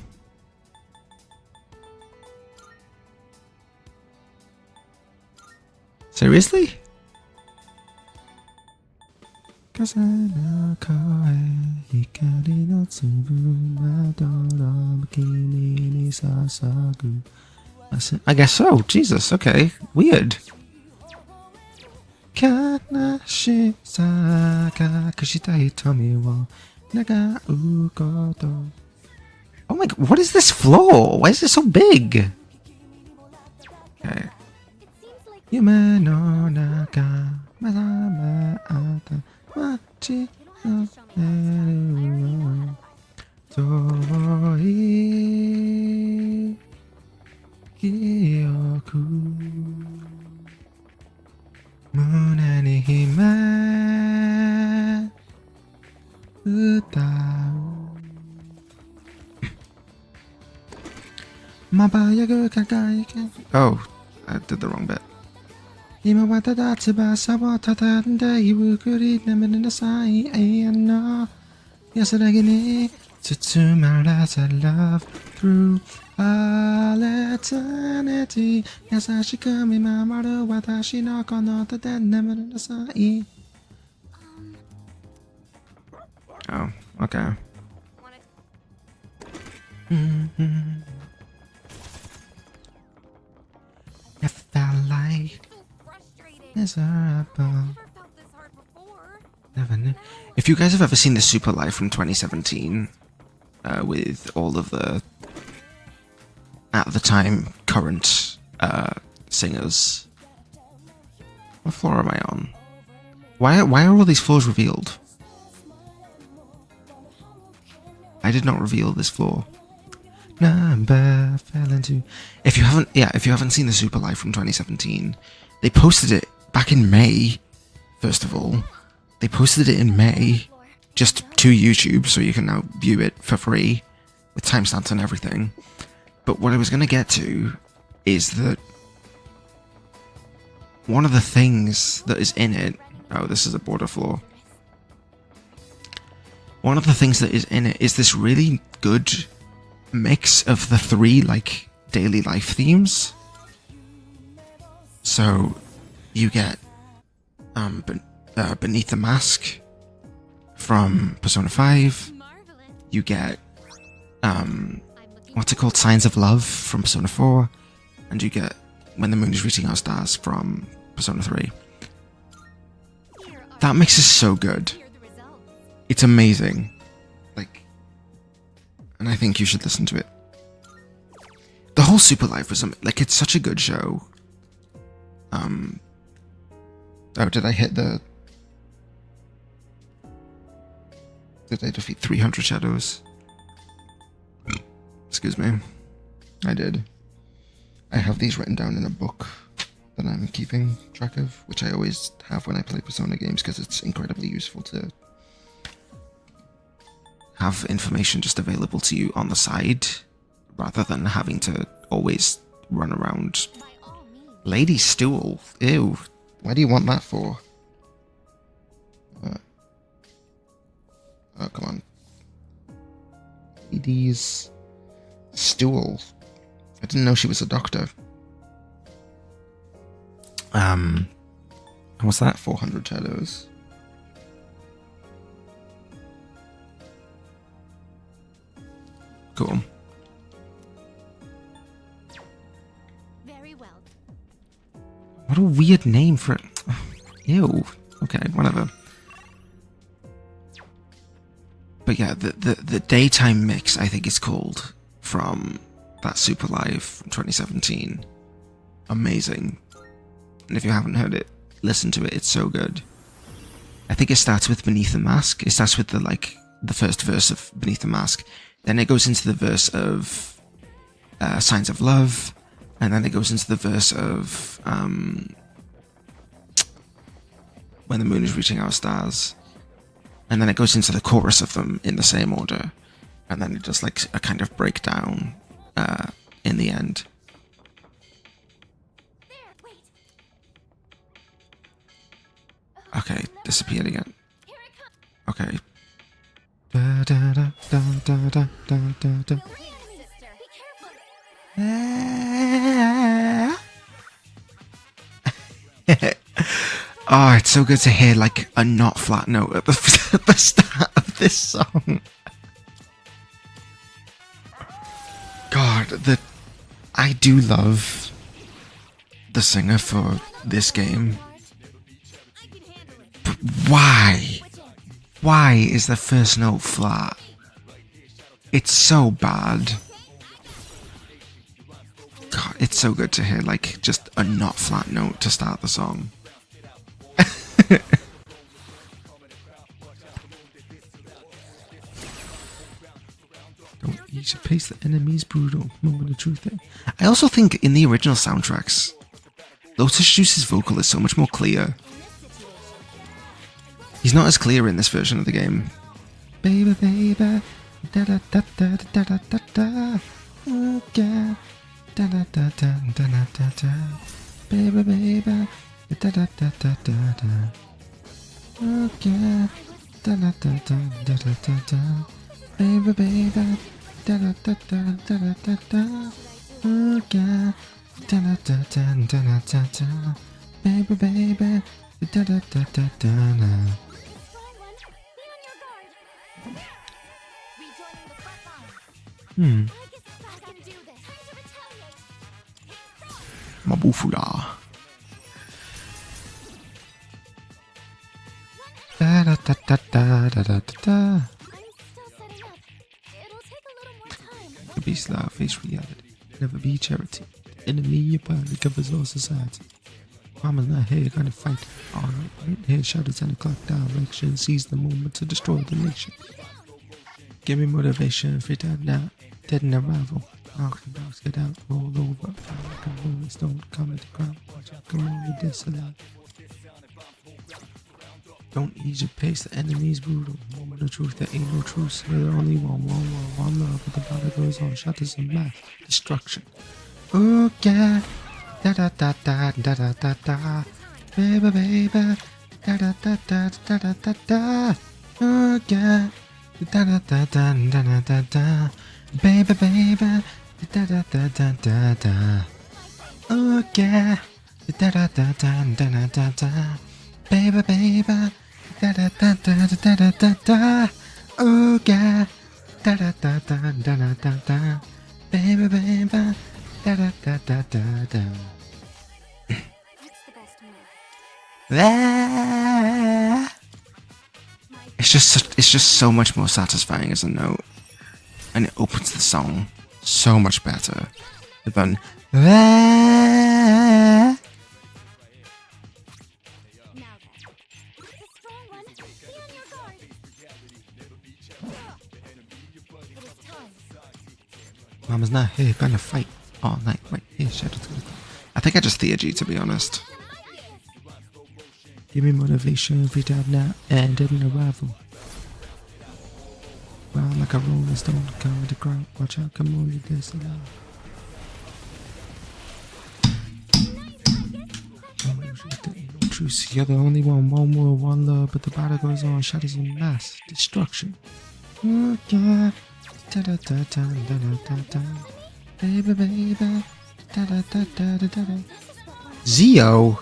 Speaker 1: Seriously? I guess so. Jesus, okay. Weird. Oh my god, what is this floor? Why is it so big? Okay. Oh, I did the wrong bit. Tsutsumarasa love through all eternity. Yasashikumi mamaru watashi no kono tadenemu nasai. Oh, okay. I felt like
Speaker 2: So frustrating.
Speaker 1: miserable.
Speaker 2: Never felt this hard before.
Speaker 1: Never knew. If you guys have ever seen the Super Live from 2017, with all of the, at the time, current singers, what floor am I on? Why are all these floors revealed? I did not reveal this floor. Number fell into. If you haven't seen the Super Live from 2017, they posted it back in May. First of all, they posted it in May, just to YouTube, so you can now view it for free, with timestamps and everything. But what I was going to get to is that one of the things that is in it. Oh, this is a border floor. One of the things that is in it is this really good mix of the three, like, daily life themes. So you get Beneath the Mask from Persona 5.
Speaker 2: Marvelous.
Speaker 1: You get
Speaker 2: I'm looking
Speaker 1: what's it called, Signs of Love from Persona 4, and you get When the Moon is Reaching Our Stars from Persona 3.
Speaker 2: here are
Speaker 1: That mix is so good.
Speaker 2: here the results.
Speaker 1: It's amazing. Like, and I think you should listen to it. The whole Super Live was like, it's such a good show. Oh, did I hit the? Did I defeat 300 shadows? Excuse me. I did. I have these written down in a book that I'm keeping track of, which I always have when I play Persona games, because it's incredibly useful to have information just available to you on the side, rather than having to always run around.
Speaker 2: By all means.
Speaker 1: Lady Stool. Ew. Why do you want that for? Oh, come on. Lady's Stool. I didn't know she was a doctor. What's that? 400 shadows. Cool.
Speaker 2: Very well.
Speaker 1: What a weird name for it. Ew. Okay, whatever. But yeah, the daytime mix, I think it's called, from that Super Live from 2017. Amazing. And if you haven't heard it, listen to it, it's so good. I think it starts with Beneath the Mask. It starts with the first verse of Beneath the Mask. Then it goes into the verse of Signs of Love. And then it goes into the verse of When the Moon is Reaching Our Stars. And then it goes into the chorus of them in the same order. And then it does like a kind of breakdown in the end.
Speaker 2: There, wait.
Speaker 1: Okay, disappeared again.
Speaker 2: Here it comes.
Speaker 1: Okay. Da, da, da, da, da, da, da, da, da.
Speaker 2: Wait, sister. Be careful.
Speaker 1: Oh, it's so good to hear like a not flat note at the start of this song. God, I do love the singer for this game.
Speaker 2: I can handle it.
Speaker 1: But why?
Speaker 2: Which end?
Speaker 1: Why is the first note flat? It's so bad. God, it's so good to hear like just a not flat note to start the song. Don't easy pace the enemy's brutal moment of truth there. I also think in the original soundtracks, Lotus Juice's vocal is so much more clear. He's not as clear in this version of the game. Baby, baby, da da da da da da da da. Okay. Da da da da da da da da. Baby, baby, da da da da da da. Okay. Da da da da da da da da. baby, baby, da da da da da da da da. Oh yeah, da da da da da da da da. Baby, baby, da da da da da da.
Speaker 2: Strong one, be on your guard. Rejoining the front line. Aigis is back. I can do this. Time to retaliate.
Speaker 1: Mabufula. Da da da da da da da da.
Speaker 2: I'm still setting up. It'll take a little more time.
Speaker 1: The beast life face reality. Never be charity. The enemy your body covers all society. Mama's not here, gonna fight. Alright, right here, shout at 10 o'clock direction. Seize the moment to destroy the nation. Give me motivation, fit out now. Dead in arrival. Knocks and dogs get out, roll over. Come on, stone, come at the ground. Watch out, come on, you're disallowed. Don't ease your pace, the enemy's brutal. Moment of truth, there ain't no truce. We're the only one love. But the battle goes on, shatters and mass destruction. Oh yeah, da da da da da da da da, baby baby, da da da da da da da da. Oh yeah, da da da da da da da da, baby baby, da da da da da da. Oh yeah, da da da da da da da da, baby baby. Da da da da da da da da. Oh yeah. Da da da da da da da da. Baby baby. Da da da da da da.
Speaker 2: What's the best move?
Speaker 1: It's just so much more satisfying as a note, and it opens the song so much better than.
Speaker 2: Now then. The strong one, be on your guard. It is time.
Speaker 1: Mama's not here, gonna fight all night. Right here, shadows gonna come. I think I just theurgy, to be honest. Give me motivation, free time now, and dead in arrival. Round like a rolling stone, come with the crowd. Watch out, come on, you're disallowed. Truce, you're the only one world, one love, but the battle goes on, shatters and mass destruction. Oh yeah, da da da da da da da da, baby baby, da da da da da da. Zio,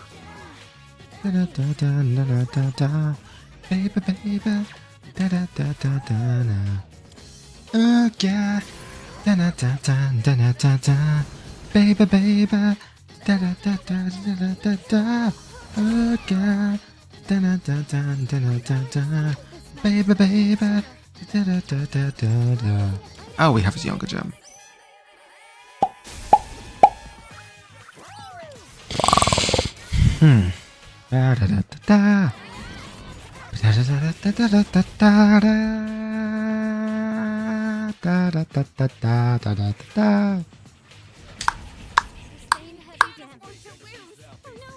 Speaker 1: da da da da da da da da, baby baby, da da da da da da. Oh yeah, da da da da da da da da, baby baby, da da da da da da da. Oh God, da da da da da da da, baby baby, da da da da da da. Oh, we have his younger gem. Da da da da da. Da da da da da da da da da da da da da da da da.
Speaker 2: Same heavy damage. Oh no.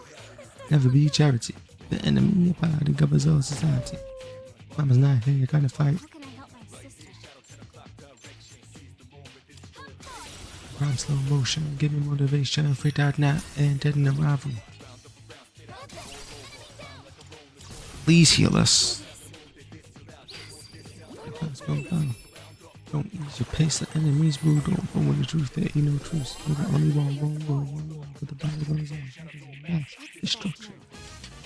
Speaker 1: Never be charity. The enemy in your body covers all society. Mama's not here, you're gonna fight.
Speaker 2: How can I help my sister?
Speaker 1: Crime slow motion, give me motivation, freaked out now, and dead in arrival. Please heal us. Don't ease your pace, the enemy's brutal. But when the truth, there ain't no truce. You're the only one, but the battle goes on, shatters and mass destruction.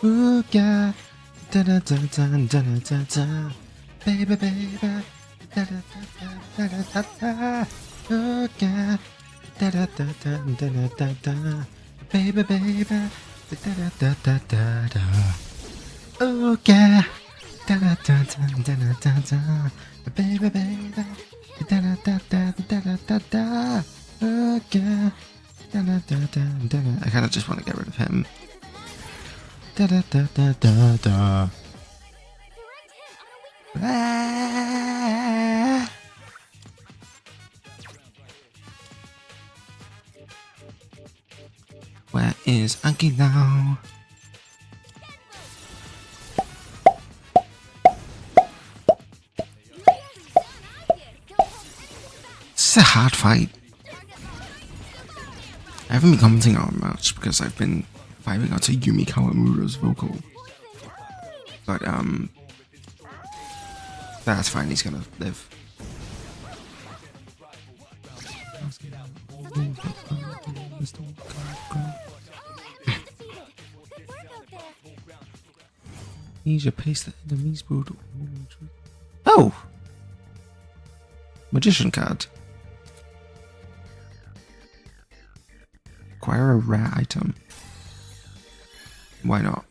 Speaker 1: Oh God, da da da da da da da, baby baby, da da da da da da da. Oh God, da da da da da da da, baby baby, da da da da da da. Oh God, da da da da da da da, baby baby, da da da da da da da. Oh God, da da da da da. I kind of just want to get rid of him. Da da da da da da. Ah. Where is Aigis now? It's a hard fight. I haven't been commenting on much because I've been vibing out to Yumi Kawamura's vocal. But that's fine, he's gonna live.
Speaker 2: Defeated. Good work out there.
Speaker 1: Asia pace the enemy's brutal. Oh! Magician card. Acquire a rare item. Why not?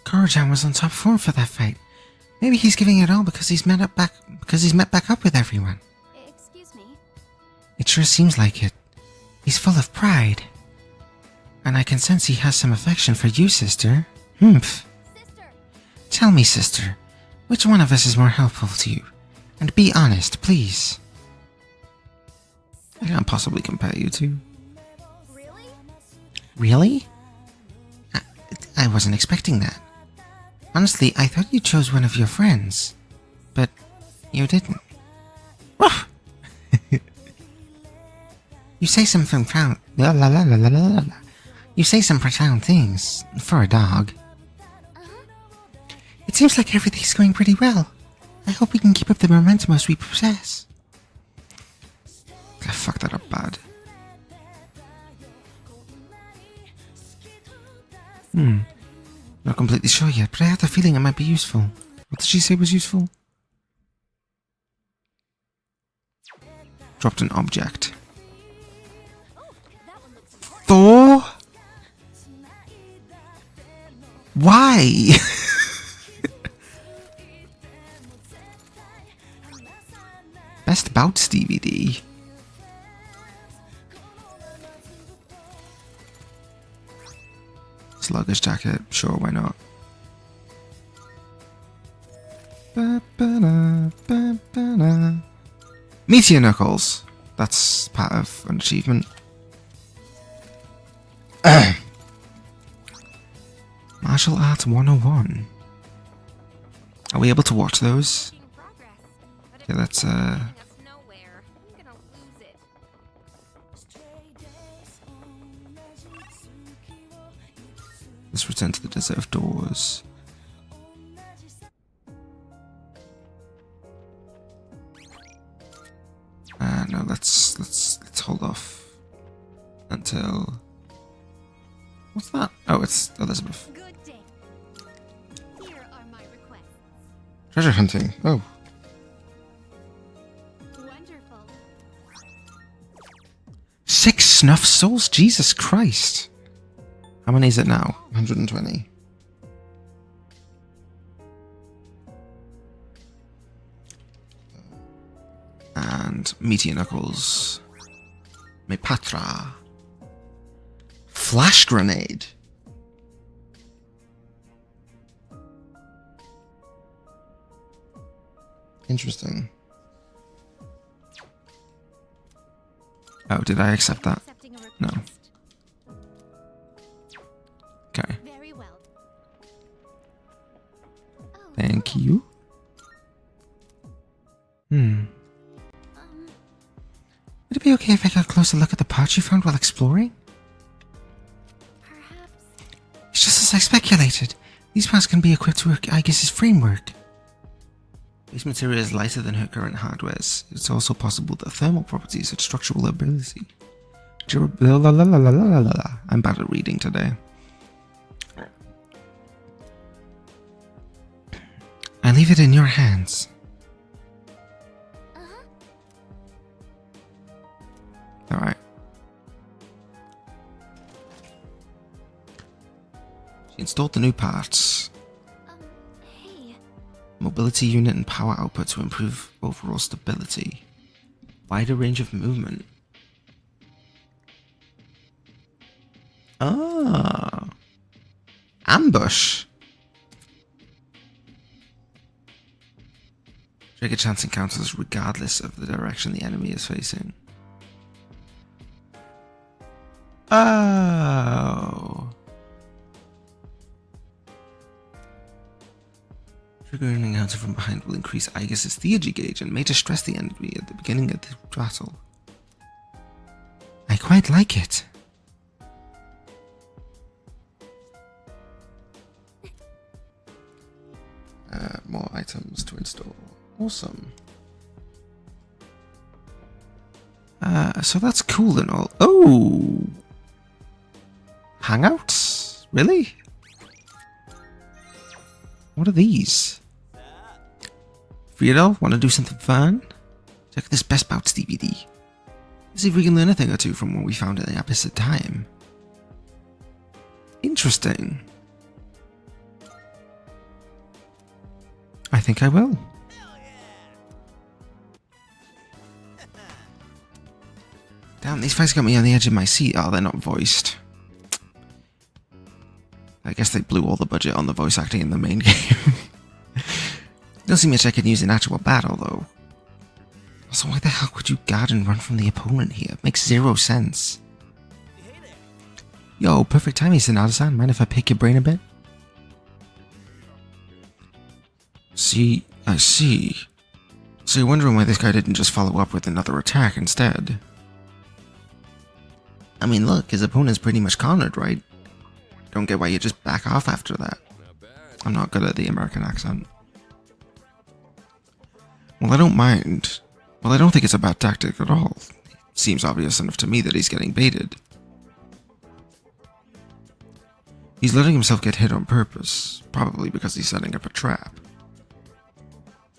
Speaker 1: Korojan was on top form for that fight. Maybe he's giving it all because he's met back up with everyone.
Speaker 2: Excuse me.
Speaker 1: It sure seems like it. He's full of pride. And I can sense he has some affection for you, sister. Humph.
Speaker 2: Sister.
Speaker 1: Tell me, sister, which one of us is more helpful to you? And be honest, please. I can't possibly compare you two.
Speaker 2: Really?
Speaker 1: Really? I wasn't expecting that. Honestly, I thought you chose one of your friends. But you didn't. You say some profound... You say some profound things for a dog. It seems like everything's going pretty well. I hope we can keep up the momentum as we possess. I fucked that up bad. Not completely sure yet, but I have the feeling it might be useful. What did she say was useful? Dropped an object. Thor? Why? Best Bouts DVD. Sluggish jacket, sure, why not? Meteor Knuckles. That's part of an achievement. Martial Arts 101. Are we able to watch those? Yeah, let's let's return to the Desert of Doors. No, let's hold off until. What's that? Oh, it's Elizabeth.
Speaker 2: Good day. Here are my requests.
Speaker 1: Treasure hunting. Oh.
Speaker 2: Wonderful.
Speaker 1: 6 snuff souls? Jesus Christ. How many is it now? 120. And Meteor Knuckles. Mepatra. Flash Grenade. Interesting. Oh, did I accept that?
Speaker 2: Accepting a request.
Speaker 1: No. Okay.
Speaker 2: Very well. Oh,
Speaker 1: Thank you. Would it be okay if I got a closer look at the parts you found while exploring?
Speaker 2: Perhaps.
Speaker 1: It's just as I speculated. These parts can be equipped to Aigis' framework. This material is lighter than her current hardwares. It's also possible that thermal properties and structural ability. I'm bad at reading today. I leave it in your hands. Alright. She installed the new parts.
Speaker 2: Hey.
Speaker 1: Mobility unit and power output to improve overall stability. Wider range of movement. Ah. Ambush. Trigger chance encounters regardless of the direction the enemy is facing. Oh. Triggering an encounter from behind will increase Aigis' theurgy gauge and may distress the enemy at the beginning of the battle. I quite like it. More items to install. Awesome. So that's cool and all. Oh! Hangouts? Really? What are these? Friedo, want to do something fun? Check this Best Bouts DVD. Let's see if we can learn a thing or two from what we found at the opposite time. Interesting. I think I will. Damn, these fights got me on the edge of my seat. Oh, they're not voiced. I guess they blew all the budget on the voice acting in the main game. Don't seem much I could use in actual battle, though. Also, why the hell would you guard and run from the opponent here? It makes zero sense. Yo, perfect timing, Sonata-san. Mind if I pick your brain a bit? See, I see. So you're wondering why this guy didn't just follow up with another attack instead? I mean, look, his opponent's pretty much cornered, right? Don't get why you just back off after that.
Speaker 3: Not bad.
Speaker 1: I'm not good at the American accent. Well, I don't mind. Well, I don't think it's a bad tactic at all. It seems obvious enough to me that he's getting baited. He's letting himself get hit on purpose, probably because he's setting up a trap.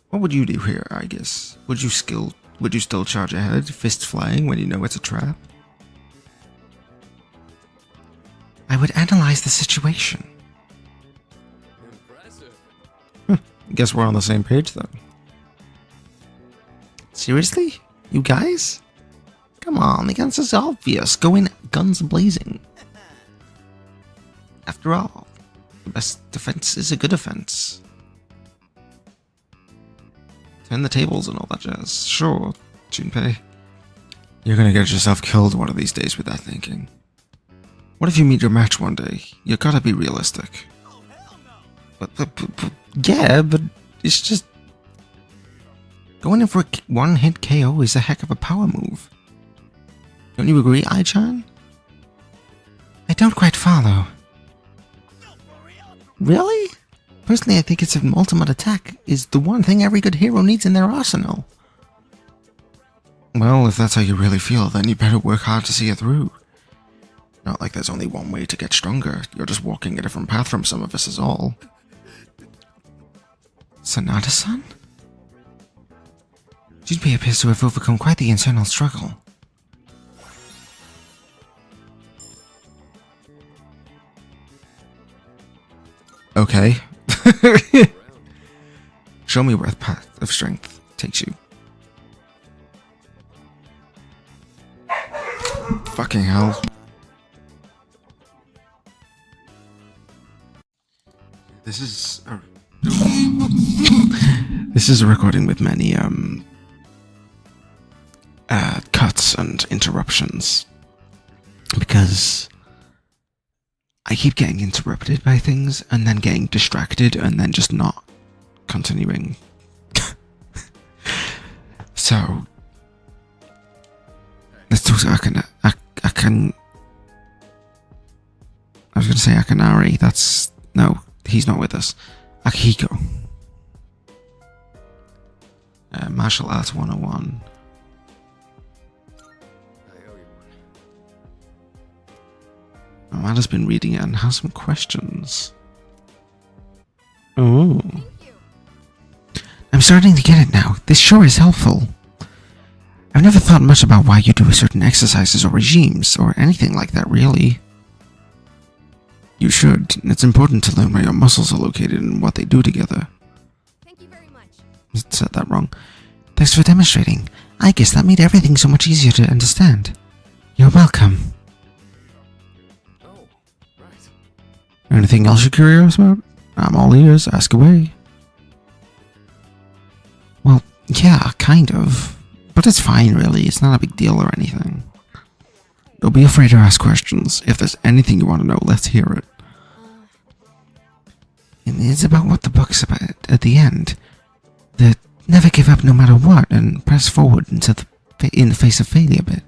Speaker 1: What would you do here, Aigis? Would you still charge ahead, fists flying, when you know it's a trap? I would analyze the situation.
Speaker 3: Impressive.
Speaker 1: Guess we're on the same page then. Seriously? You guys? Come on, the answer's obvious. Go in guns blazing. After all, the best defense is a good offense. Turn the tables and all that jazz. Sure, Junpei. You're gonna get yourself killed one of these days with that thinking. What if you meet your match one day? You gotta be realistic. But yeah, but it's just... Going in for a one-hit KO is a heck of a power move. Don't you agree, Ai-chan? I don't quite follow. Really? Personally, I think its ultimate attack is the one thing every good hero needs in their arsenal. Well, if that's how you really feel, then you better work hard to see it through. Not like there's only one way to get stronger. You're just walking a different path from some of us is all. Sonata-san? Junpei appears to have overcome quite the internal struggle. Okay. Show me where the path of strength takes you. Fucking hell. This is a recording with many cuts and interruptions, because I keep getting interrupted by things and then getting distracted and then just not continuing. So let's talk to I was gonna say Akanari. That's no, he's not with us. Akihiko. Martial Arts 101. Amanda's been reading it and has some questions. Oh. I'm starting to get it now. This sure is helpful. I've never thought much about why you do certain exercises or regimes, or anything like that, really. You should. It's important to learn where your muscles are located and what they do together.
Speaker 2: Thank you very much.
Speaker 1: I said that wrong. Thanks for demonstrating. I guess that made everything so much easier to understand. You're welcome.
Speaker 3: Oh, right.
Speaker 1: Anything else you're curious about? I'm all ears. Ask away. Well, yeah, kind of. But it's fine, really. It's not a big deal or anything. Don't be afraid to ask questions. If there's anything you want to know, let's hear it. And it's about what the book's about at the end. The never give up no matter what and press forward in the face of failure bit.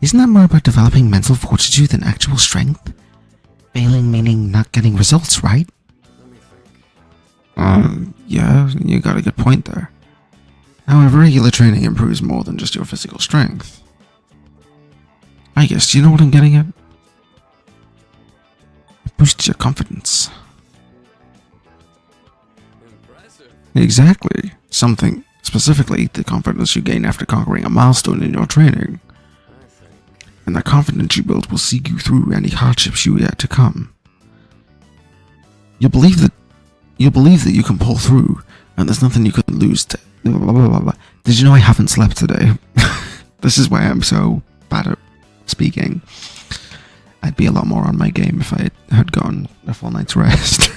Speaker 1: Isn't that more about developing mental fortitude than actual strength? Failing meaning not getting results, right?
Speaker 3: Let me think.
Speaker 1: Yeah, you got a good point there. However, regular training improves more than just your physical strength. I guess, do you know what I'm getting at? It boosts your confidence.
Speaker 3: Impressive.
Speaker 1: Exactly. Something, specifically, the confidence you gain after conquering a milestone in your training.
Speaker 3: I think.
Speaker 1: And the confidence you build will see you through any hardships you yet to come. You'll believe that you can pull through, and there's nothing you can lose to. Blah, blah, blah, blah. Did you know I haven't slept today? This is why I'm so bad at speaking. I'd be a lot more on my game if I had gotten a full night's rest.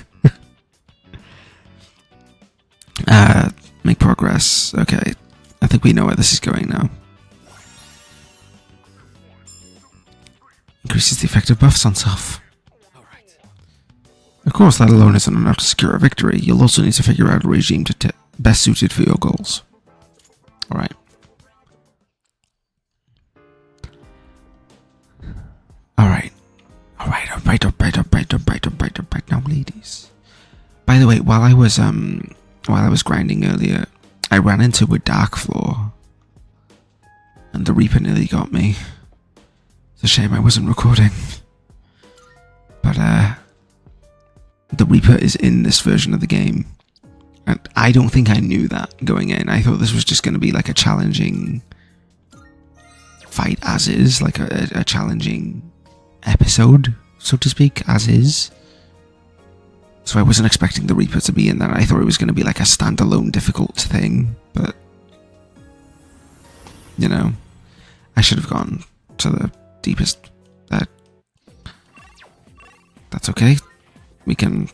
Speaker 1: Make progress. Okay, I think we know where this is going now. Increases the effective buffs on self.
Speaker 3: Alright.
Speaker 1: Of course, that alone isn't enough to secure a victory. You'll also need to figure out a regime best suited for your goals. Alright. Alright, now ladies. By the way, while I was grinding earlier, I ran into a dark floor. And the Reaper nearly got me. It's a shame I wasn't recording. But the Reaper is in this version of the game. And I don't think I knew that going in. I thought this was just going to be like a challenging fight as is, like a challenging episode, so to speak, as is. So I wasn't expecting the Reaper to be in that. I thought it was going to be like a standalone difficult thing, but you know, I should have gone to the deepest. That's okay. We can.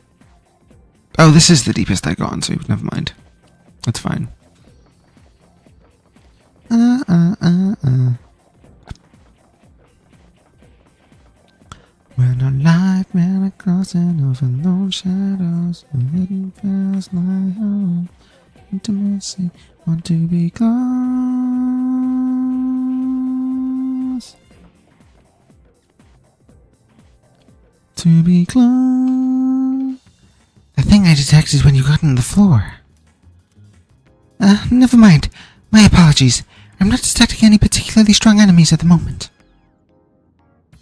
Speaker 1: Oh, this is the deepest I got into. Never mind. That's fine. When our life ran across and over lone shadows, the hidden past lie home. Intimacy, want to be close. To be close. The thing I detected when you got on the floor. Never mind. My apologies. I'm not detecting any particularly strong enemies at the moment.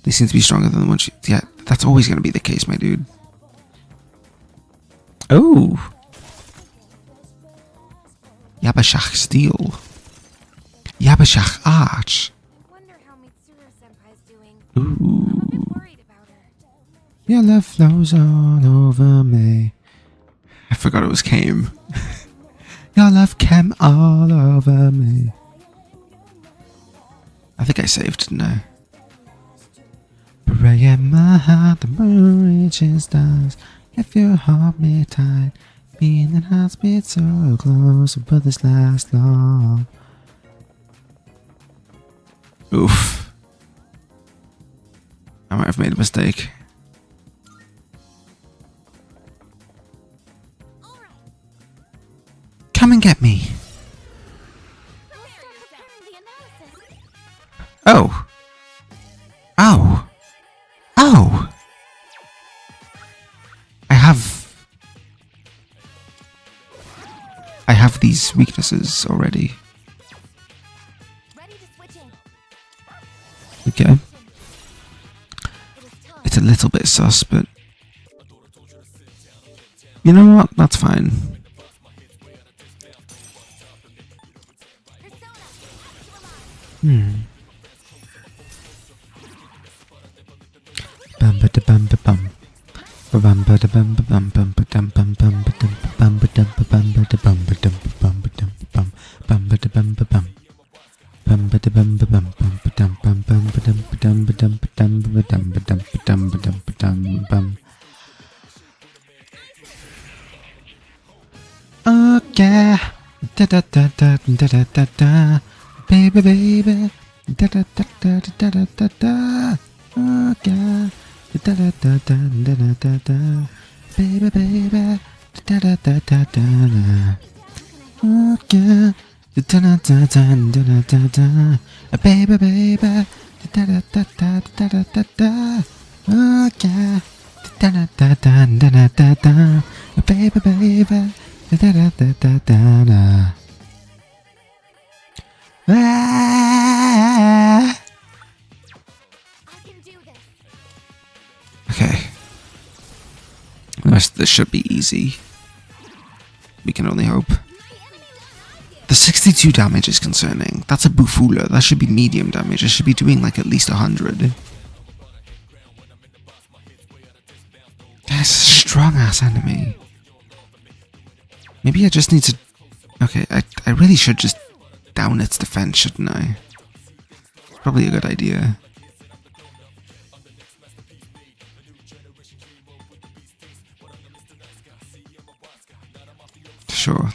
Speaker 1: They seem to be stronger than the ones you... Yeah, that's always going to be the case, my dude. Oh. Yabashak Steel. Yabashak Arch.
Speaker 2: Wonder how Mitsuru-senpai's doing.
Speaker 1: Ooh.
Speaker 2: I'm a bit worried about her.
Speaker 1: Your love flows all over me. I forgot it was came. Your love came all over me. I think I saved, didn't I? Pray in my heart, the moon reaches stars. If you hold me tight, being that hearts beat so close, but this last long. Oof. I might have made a mistake. Come and get me.
Speaker 2: Let's start preparing the analysis.
Speaker 1: Oh. Oh. Oh. I have these weaknesses already.
Speaker 2: Ready to switch in.
Speaker 1: Okay.
Speaker 2: It is time.
Speaker 1: It's a little bit sus, but you know what? That's fine.
Speaker 2: Persona.
Speaker 1: Bum ba da bum ba bum. Bum ba da bum ba bum bum ba dum bum bum ba dum ba bum ba dum ba bum ba da bum ba dum ba bum ba dum ba bum bum ba da bum ba bum. Bum ba da bum ba bum bum ba dum bum bum ba dum ba dum ba dum ba dum ba dum ba dum ba dum ba dum ba dum bum. Okay. Da da da da da da da da. Baby baby. Da da da da da da da da. Okay. Da da da da da da da da. Baby baby. Da da da da da da. Okay. Da da da da da da da da. Baby baby. Da da da da da da da da. Okay. Da da da da da da da. Baby, baby. Da da da da da da. Ah.
Speaker 2: I can do this.
Speaker 1: Okay. The rest of this should be easy. We can only hope. The 62 damage is concerning. That's a Bufula. That should be medium damage. It should be doing like at least 100. That's a strong ass enemy. Maybe I just need to... Okay, I really should just down its defense, shouldn't I? Probably a good idea. Sure.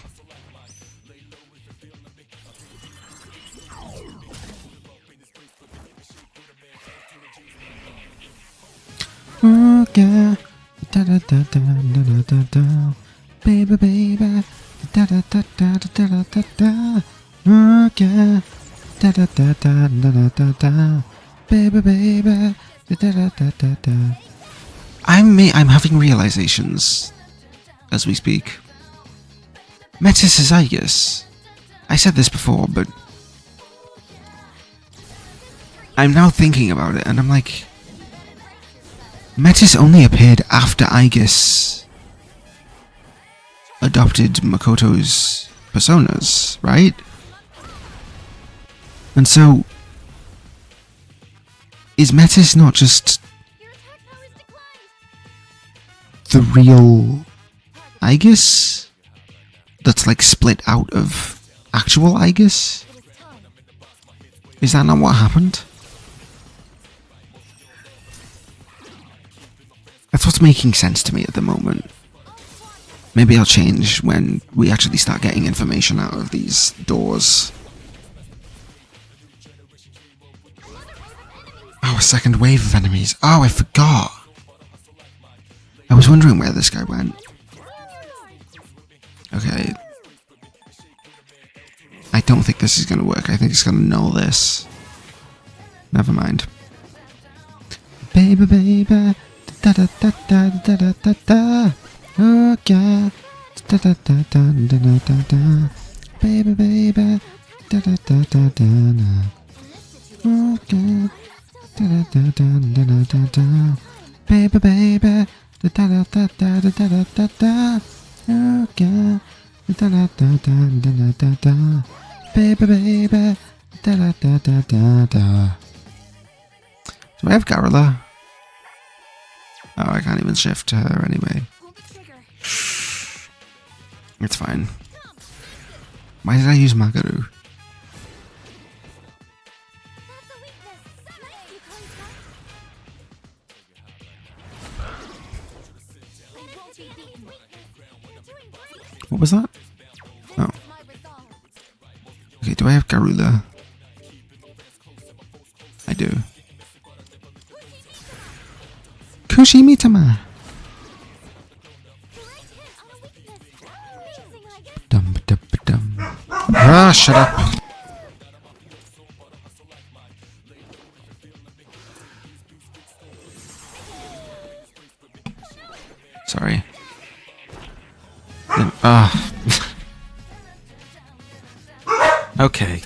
Speaker 1: Okay. Da da da da da da da da. Baby, baby. Da da da da da da da da. Okay. Da da da da da da da da. Baby, baby. Da da da da da. I'm having realizations as we speak. Metis is Aigis. I said this before, but I'm now thinking about it, and I'm like, Metis only appeared after Aigis adopted Makoto's personas, right? And so, is Metis not just the real Aigis that's like split out of actual Aigis? Is that not what happened? That's what's making sense to me at the moment. Maybe I'll change when we actually start getting information out of these doors. Oh, a second wave of enemies. Oh, I forgot. I was wondering where this guy went. Okay. I don't think this is going to work. I think it's going to null this. Never mind. Baby, baby. Da da da da da da da da. Okay. Da da da da da da da da. Baby, baby. Da da da da da da. Okay. Da da da da da da da da. Baby, baby. Da da da da da da da da da. Okay. Da da da da da da da da. Baby, baby. Da da da da da da. Do I have Garula? Oh, I can't even shift to her anyway. It's fine. Why did I use Magaru? What was that? Oh. Okay, do I have Garula? I do. Kushimitama! Dum dum dum. Ah, shut up! Sorry. Ah. Okay.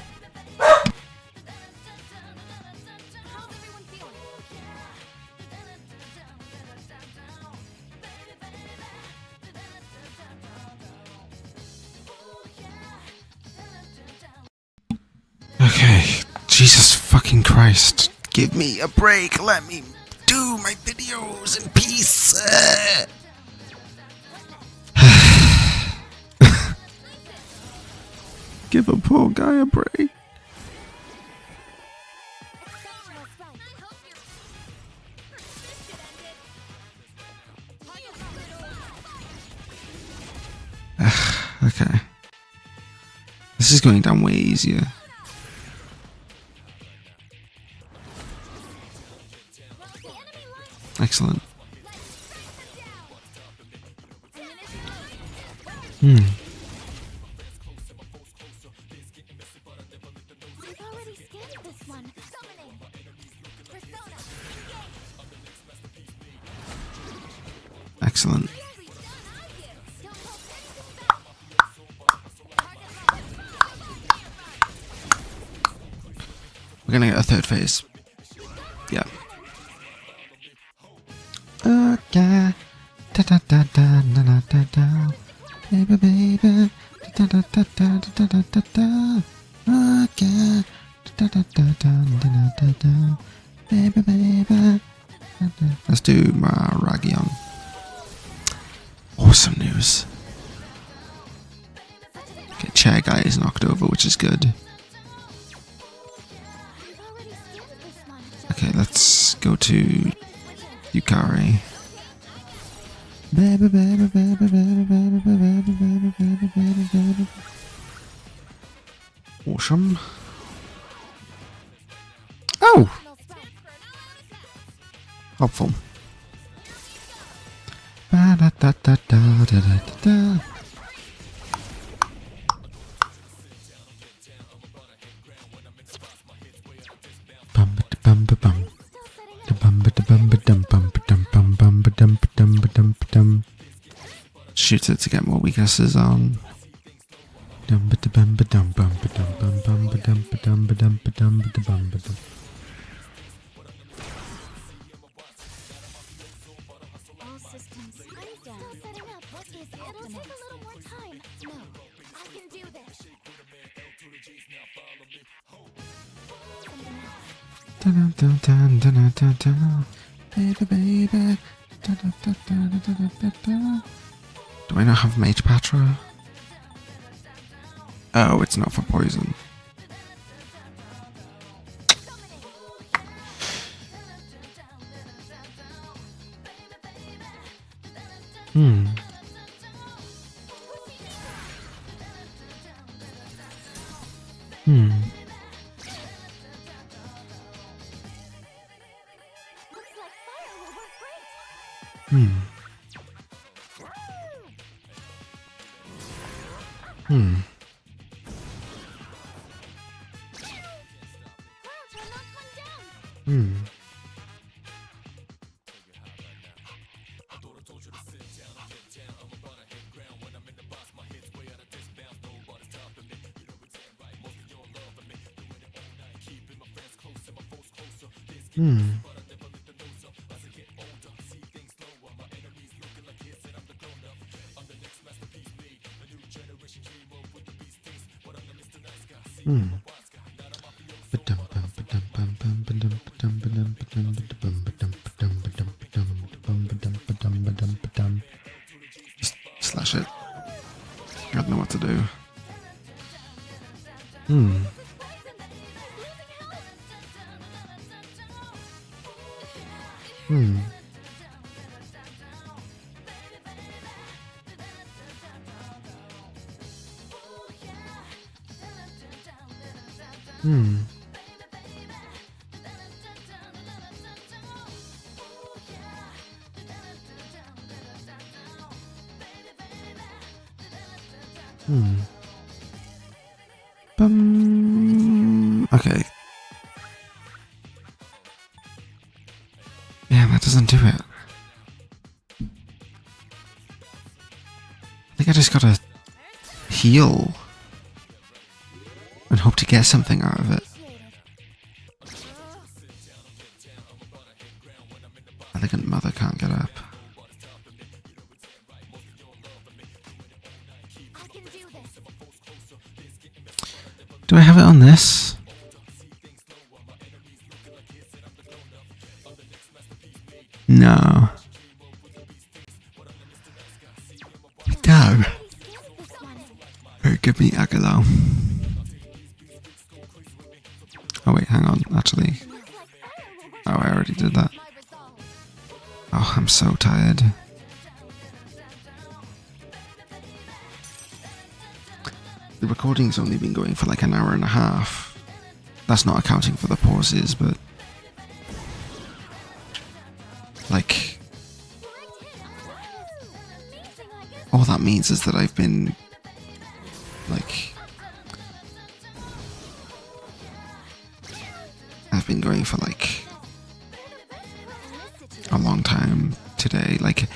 Speaker 1: Okay, Jesus fucking Christ. Give me a break, let me do my videos in peace. Give a poor guy a break. Okay. This is going down way easier. Excellent.
Speaker 2: We've already scanned this one. Summoning. Persona.
Speaker 1: Excellent. We're gonna get a third phase. Yeah. Okay. Da da da da da da da da. Baby, baby. Da da da da da da da da. Okay. Da da da da da da da. Baby, baby. Let's do Maragion. Awesome news. Okay, Chair Guy is knocked over, which is good. Okay, let's go to Yukari. Baby, baby, baby, baby, baby, baby, baby, baby, baby, baby. Awesome. Oh! Helpful. Ba da da da da da da da. Bum ba bum ba bum. Da bum ba bum ba dum bum ba dum bum ba dum ba dum ba dum ba dum. Shoot it to get more weaknesses on. Dum ba bum ba dum bum ba dum bum ba dum ba dum ba dum ba dum ba bum ba dum.
Speaker 2: All systems. I'm down. Still setting up. What is optimal? It'll take a little more time. No, I can do this.
Speaker 1: Dun dun dun dun dun dun. Baby, baby. Dun dun dun dun dun dun dun. Do I not have Mage Patra? Oh, it's not for poison. Hmm. Hmm.
Speaker 2: Looks like fire will work great.
Speaker 1: Hmm. Hmm.
Speaker 2: Clouds will knock one down.
Speaker 1: Hmm. Hmm. Hmm. Just slash it. I don't know what to do. Hmm. Hmm. Hmm. Hmm. Bum. Okay. Yeah, that doesn't do it. I think I just gotta heal and hope to get something out of it. Elegant Mother can't get up.
Speaker 2: I can do this.
Speaker 1: Do I have it on this? No. No.
Speaker 2: This one.
Speaker 1: Oh, give me Agalo. Oh wait, hang on, actually. Oh, I already did that.
Speaker 2: My resolve.
Speaker 1: Oh, I'm so tired. The recording's only been going for like an hour and a half. That's not accounting for the pauses, but... like... all that means is that I've been... like... I've been going for like... a long time today. Like...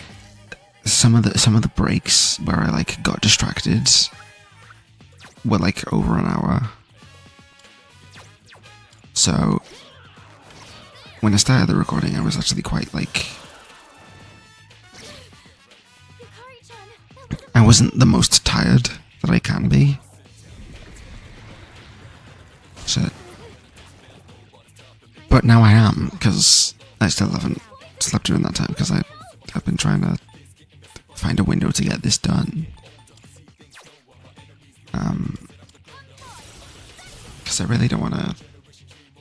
Speaker 1: some of the breaks where I like got distracted were like over an hour. So when I started the recording, I was actually quite like, I wasn't the most tired that I can be. So, but now I am, because I still haven't slept during that time, because I've been trying to find a window to get this done. Because I really don't want to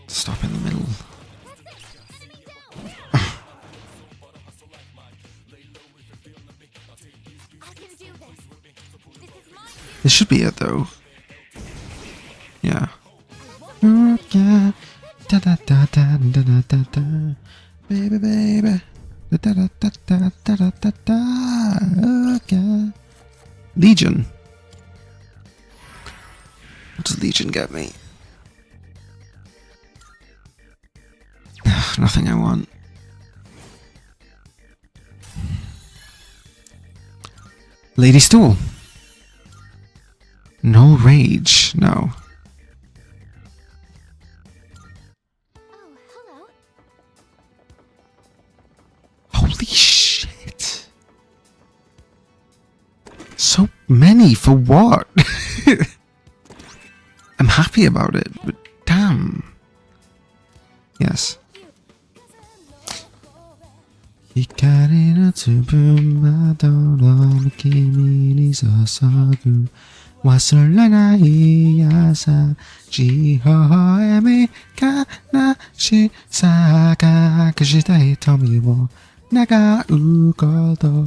Speaker 1: stop in the middle. This should be it, though. Yeah. Okay. Da da da da da da da da. Baby, baby. Da da da da da da da da. Okay. Legion. What does Legion get me? Nothing I want. Lady Stool. No rage, no.
Speaker 2: Oh, hello.
Speaker 1: Holy shit. So many for what? I'm happy about it, but damn. Yes. 光の粒まどろむ君に注ぐ忘れない優しい微笑み悲しさ隠した瞳を願うこと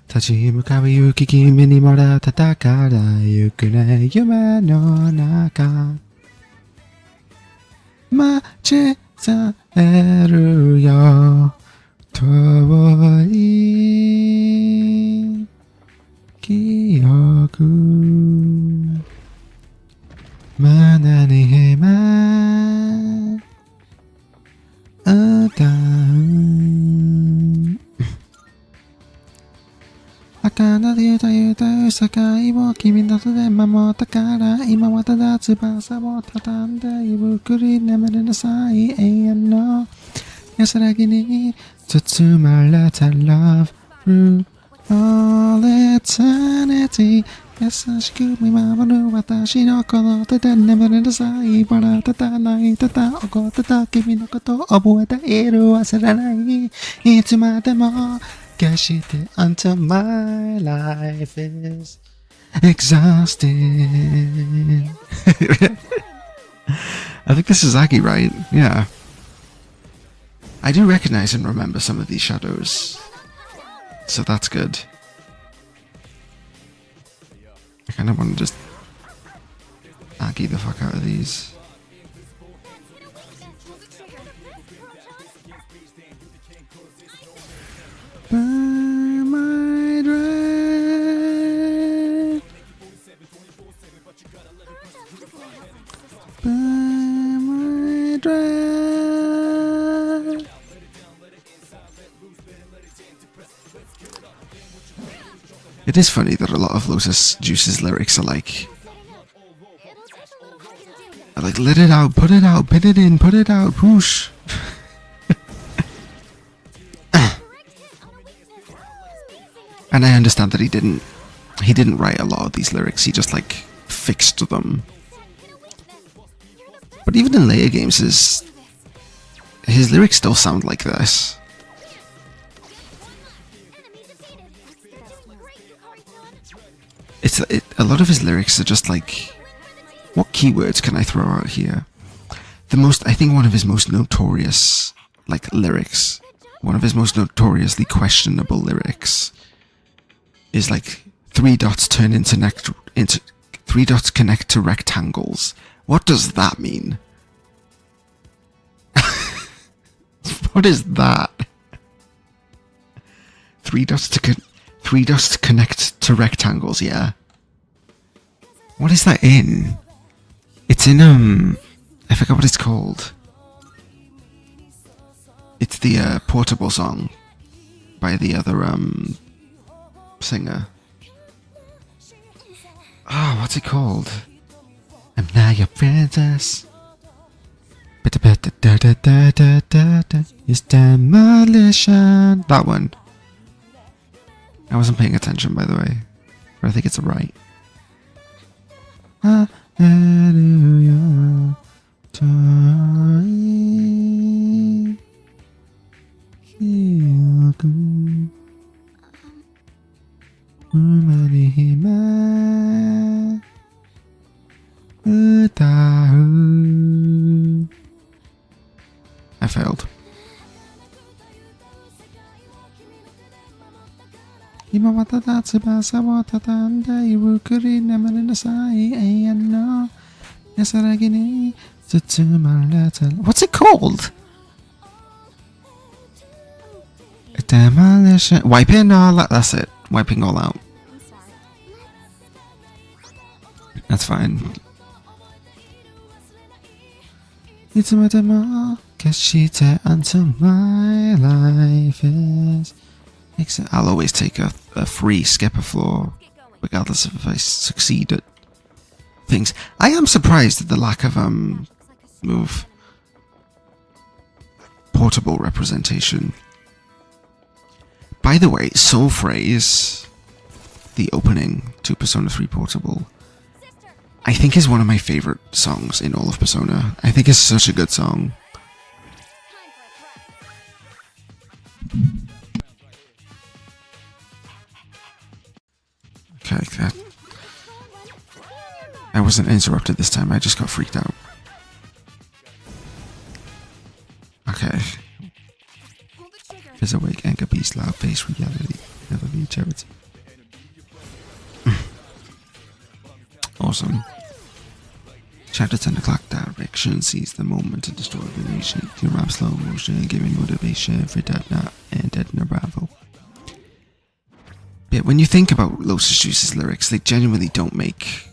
Speaker 1: 立ち向かう勇気君にもらった宝ゆくね夢の中待ちさえるよ遠い記憶胸に今歌う儚りという世界を君の手で守ったから今はただ翼を畳んでゆっくり眠りなさい永遠の安らぎに包まれた Love through all eternity 優しく見守る私のこの手で眠りなさい笑ってた泣いてた怒ってた君のこと覚えている忘れないいつまでも決して until my life is exhausted. I think this is Aigis, right? Yeah. I do recognize and remember some of these shadows, so that's good. I kind of want to just Aigis the fuck out of these. Burn my dread. Burn my dread. It is funny that a lot of Lotus Juice's lyrics are like, let it out, put it in, put it out, whoosh. And I understand that he didn't write a lot of these lyrics, he just like fixed them. But even in later games his lyrics still sound like this. A lot of his lyrics are just like, what keywords can I throw out here? I think one of his most notorious lyrics, one of his most notoriously questionable lyrics is like 3 dots turn into 3 dots connect to rectangles. What does that mean? What is that? 3 dots to connect to rectangles, yeah. What is that in? It's in I forgot what it's called. It's the Portable song by the other singer. Oh, what's it called? I'm not your princess. It's demolition. That one. I wasn't paying attention, by the way. But I think it's right. Hallelujah. I failed. What's it called? Demolition. Wiping all out. That's it. Wiping all out.
Speaker 2: I'm sorry.
Speaker 1: That's fine. It's my demo. Kashita until my life is. I'll always take a free skipper floor, regardless of if I succeed at things. I am surprised at the lack of move portable representation. By the way, Soul Phrase, the opening to Persona 3 Portable, I think is one of my favorite songs in all of Persona. I think it's such a good song. Okay, I wasn't interrupted this time, I just got freaked out. Okay. Is awake, anchor beast, loud bass, reality, never be charity. Awesome. Chapter 10 o'clock direction sees the moment to destroy the nation. To rap slow motion, giving motivation for Deadna and Deadna Bravo. But when you think about Lotus Juice's lyrics, they genuinely don't make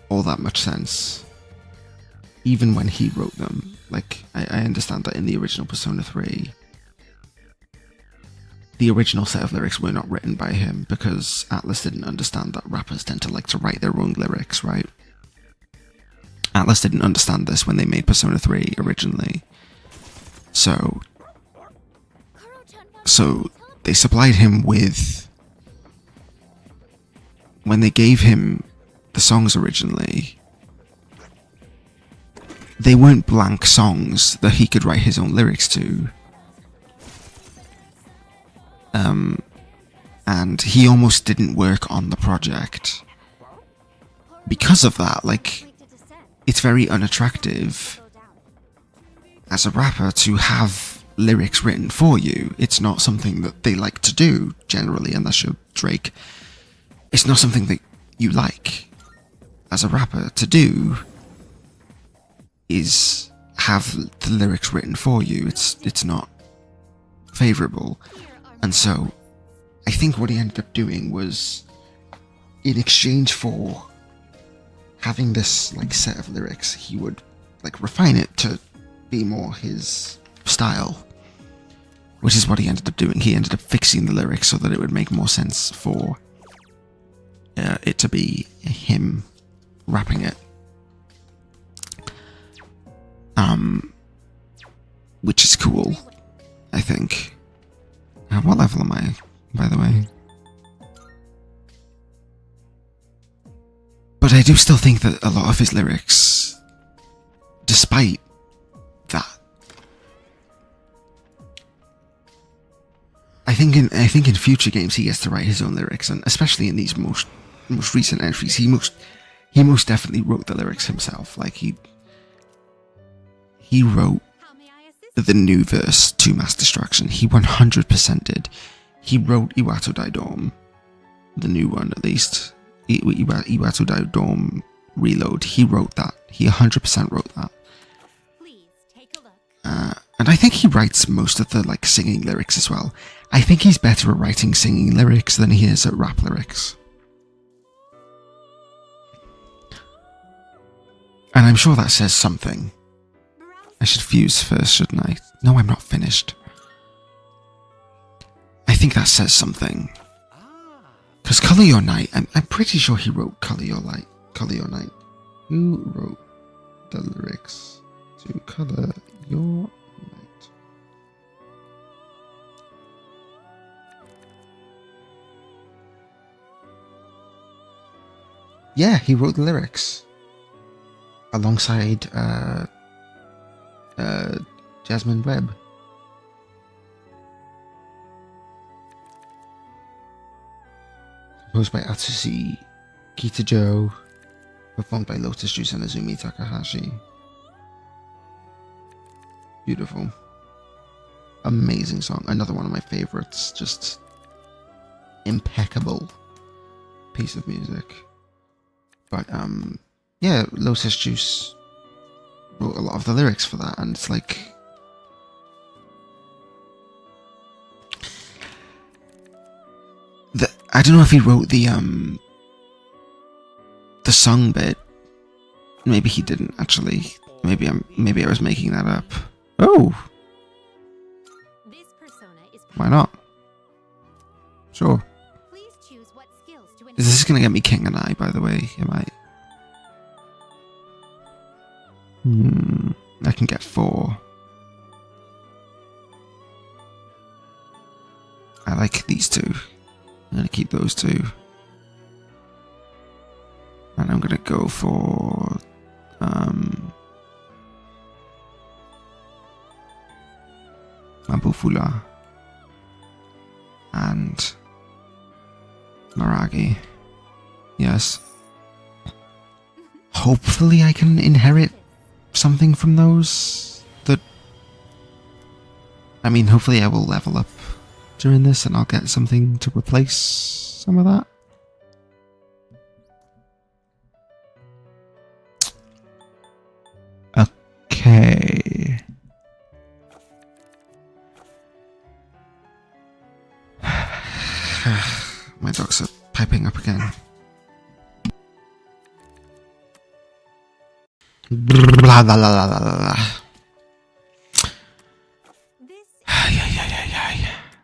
Speaker 1: all that much sense. Even when he wrote them. Like, I understand that in the original Persona 3, the original set of lyrics were not written by him because Atlas didn't understand that rappers tend to like to write their own lyrics, right? Atlas didn't understand this when they made Persona 3 originally. So they supplied him with... When they gave him the songs originally, they weren't blank songs that he could write his own lyrics to. And he almost didn't work on the project. Because of that, like, it's very unattractive as a rapper to have lyrics written for you. It's not something that they like to do, generally, unless you're Drake. It's not something that you like as a rapper to do, is have the lyrics written for you. It's not favourable. And so I think what he ended up doing was, in exchange for having this like set of lyrics, he would like refine it to be more his style, which is what he ended up doing. He ended up fixing the lyrics so that it would make more sense for it to be him rapping it. Which is cool, I think. What level am I, by the way? But I do still think that a lot of his lyrics, despite that, I think in future games he gets to write his own lyrics, and especially in these most recent entries, he most definitely wrote the lyrics himself. Like he wrote the new verse to Mass Destruction. He 100% did. He wrote Iwato Daidom, the new one at least. Iwato Daidom Reload. He wrote that. He 100% wrote that.
Speaker 2: Please take a look.
Speaker 1: And I think he writes most of the like singing lyrics as well. I think he's better at writing singing lyrics than he is at rap lyrics. And I'm sure that says something. I should fuse first, shouldn't I? No, I'm not finished. I think that says something. Because Color Your Night, I'm pretty sure he wrote Color Your Light. Color Your Night. Who wrote the lyrics to Color Your Night? Yeah, he wrote the lyrics alongside Jasmine Webb. Composed by Atsushi Kitajo, performed by Lotus Juice and Azumi Takahashi. Beautiful. Amazing song. Another one of my favorites. Just impeccable piece of music. But yeah, Lotus Juice wrote a lot of the lyrics for that, and it's like I don't know if he wrote the song bit. Maybe he didn't actually. Maybe I was making that up. Oh,
Speaker 2: This persona is
Speaker 1: why not? Sure.
Speaker 2: Please choose what skills to
Speaker 1: Is this gonna get me King and I? By the way, am I? I can get 4. I like these 2. I'm gonna keep those 2. And I'm gonna go for Mabufula and Maragi. Yes. Hopefully I can inherit something from those. I mean, hopefully I will level up during this and I'll get something to replace some of that. Okay. My dogs are piping up again. Blah, blah, blah, blah, blah, blah.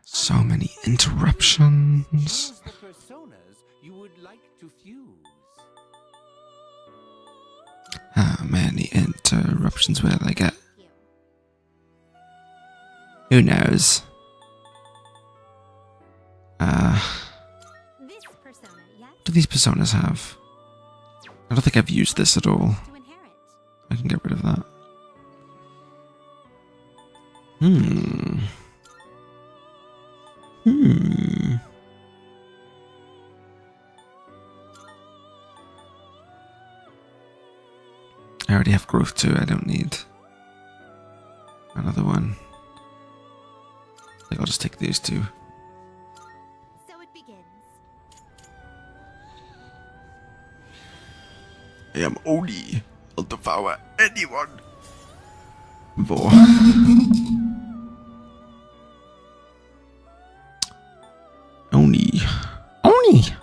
Speaker 1: So many interruptions.
Speaker 4: Choose the personas you would like to fuse.
Speaker 1: How many interruptions will I get? Who knows?
Speaker 2: This persona, yes?
Speaker 1: What do these personas have? I don't think I've used this at all.
Speaker 2: To inherit.
Speaker 1: I can get rid of that. I already have growth 2. I don't need another one. I think I'll just take these 2.
Speaker 2: So it begins.
Speaker 1: I am Oni. I'll devour anyone. Vor. Oni. Oni!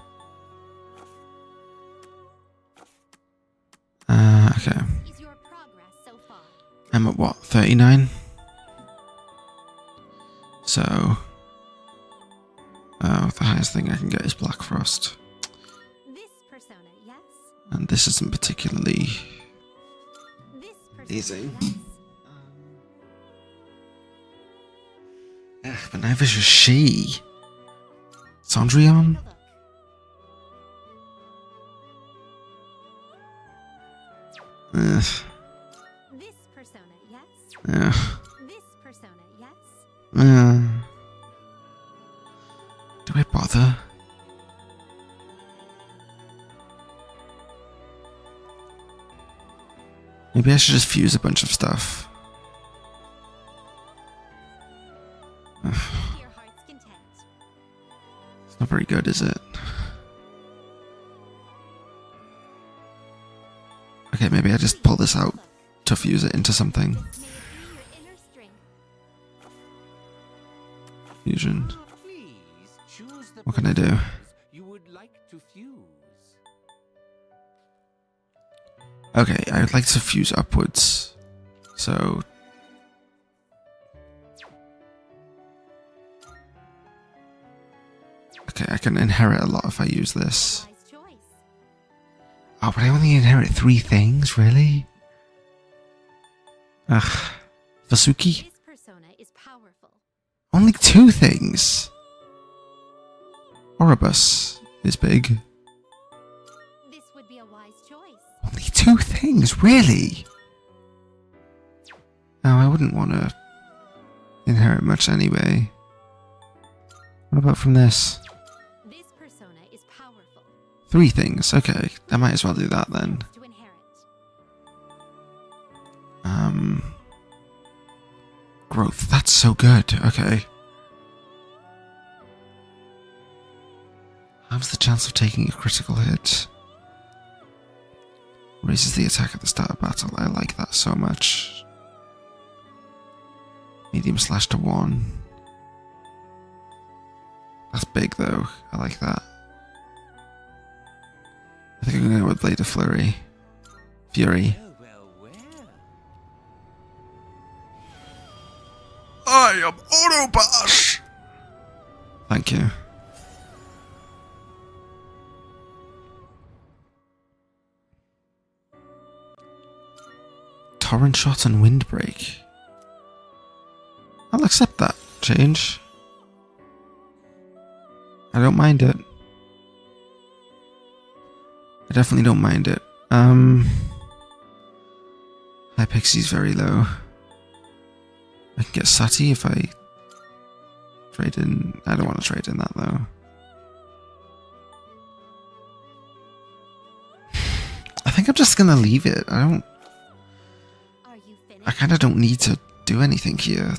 Speaker 1: Okay.
Speaker 2: Is your progress so far?
Speaker 1: I'm at what? 39? So... the highest thing I can get is Black Frost.
Speaker 2: This persona, yes?
Speaker 1: And this isn't particularly...
Speaker 2: This persona,
Speaker 1: Amazing.
Speaker 2: yes?
Speaker 1: but neither is she. Cendrillon?
Speaker 2: Take a look. This persona, yes? This persona, yes?
Speaker 1: Do I bother? Maybe I should just fuse a bunch of stuff.
Speaker 2: To your heart's content.
Speaker 1: It's not very good, is it? Okay, maybe I just pull this out to fuse it into something.
Speaker 2: May it be your inner strength.
Speaker 1: Fusion.
Speaker 4: Please choose the
Speaker 1: What can I do?
Speaker 4: personas you would like to fuse.
Speaker 1: Okay, I would like to fuse upwards. So... Okay, I can inherit a lot if I use this.
Speaker 2: Wise choice.
Speaker 1: Oh, but I only inherit 3 things, really? Ugh. Vasuki?
Speaker 2: This persona is powerful.
Speaker 1: Only 2 things. Oribus is big.
Speaker 2: This would be a wise choice.
Speaker 1: Only 2 things, really? Oh, I wouldn't want to inherit much anyway. What about from this?
Speaker 2: This persona is powerful.
Speaker 1: 3 things, okay. I might as well do that then.
Speaker 2: To inherit.
Speaker 1: Growth, that's so good, okay. Halves the chance of taking a critical hit. Raises the attack at the start of battle, I like that so much. Medium slash to 1. That's big though, I like that. I think I'm going to go with Blade of Fury. I am Autobash! Thank you. Torrent Shot and Windbreak. I'll accept that change. I don't mind it. I definitely don't mind it. High Pixie's very low. I can get Sati if I trade in. I don't want to trade in that though. I think I'm just gonna leave it.
Speaker 2: Are you finished?
Speaker 1: I kind of don't need to do anything here.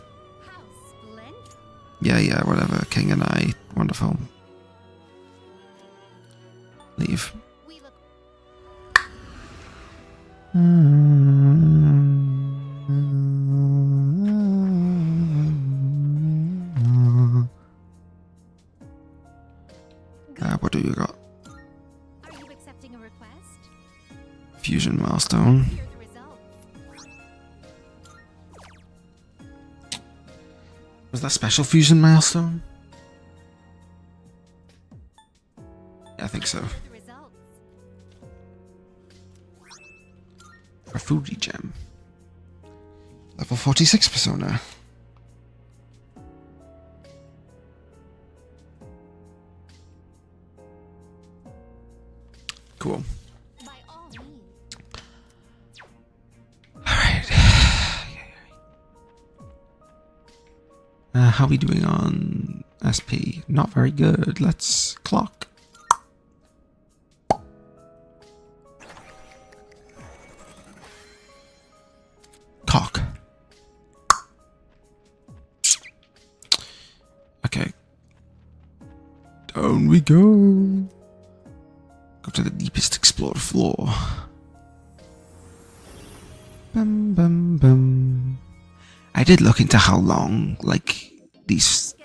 Speaker 2: How splendid.
Speaker 1: Yeah, whatever. King and I, wonderful. Leave.
Speaker 2: We look
Speaker 1: What do you got?
Speaker 2: Are you accepting a request?
Speaker 1: Fusion milestone.
Speaker 2: Here are the results.
Speaker 1: Was that special fusion milestone? Yeah, I think so.
Speaker 2: Here are the results.
Speaker 1: A Fuji gem. Level 46 persona. Cool.
Speaker 2: By all means.
Speaker 1: Alright. How are we doing on SP? Not very good. Let's clock. Cock. Okay. Down we go. Go to the deepest explored floor. Bum bum bum. I did look into how long, like, these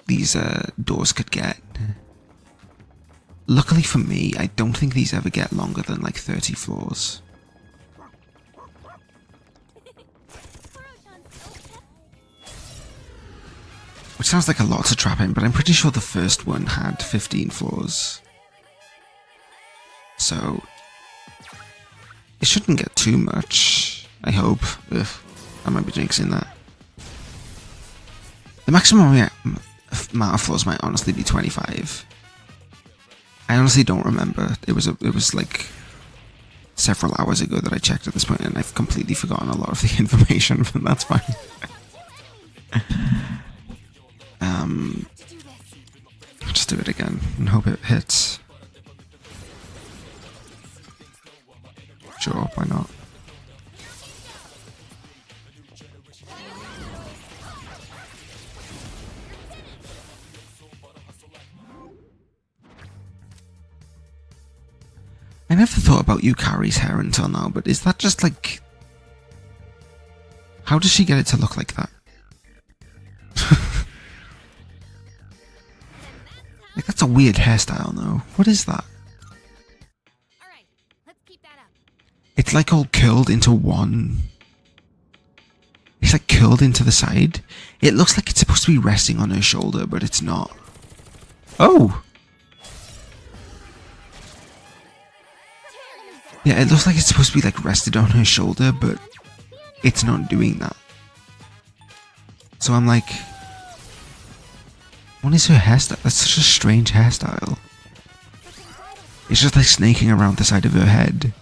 Speaker 1: doors could get. Luckily for me, I don't think these ever get longer than like 30 floors. Which sounds like a lot to trap in, but I'm pretty sure the first one had 15 floors. So it shouldn't get too much, I hope. Ugh, I might be jinxing that. The maximum amount of floors might honestly be 25. I honestly don't remember. It was like several hours ago that I checked at this point, and I've completely forgotten a lot of the information, but that's fine. I'll just do it again and hope it hits. Sure, why not? I never thought about Yukari's hair until now, but is that just like... How does she get it to look like that? Like, that's a weird hairstyle, though. What is that?
Speaker 2: All right, let's keep that up.
Speaker 1: It's like all curled into one. It's like curled into the side. It looks like it's supposed to be resting on her shoulder, but it's not. Oh! Yeah, it looks like it's supposed to be like rested on her shoulder, but it's not doing that. So I'm like, what is her hairstyle? That's such a strange hairstyle. It's just like snaking around the side of her head.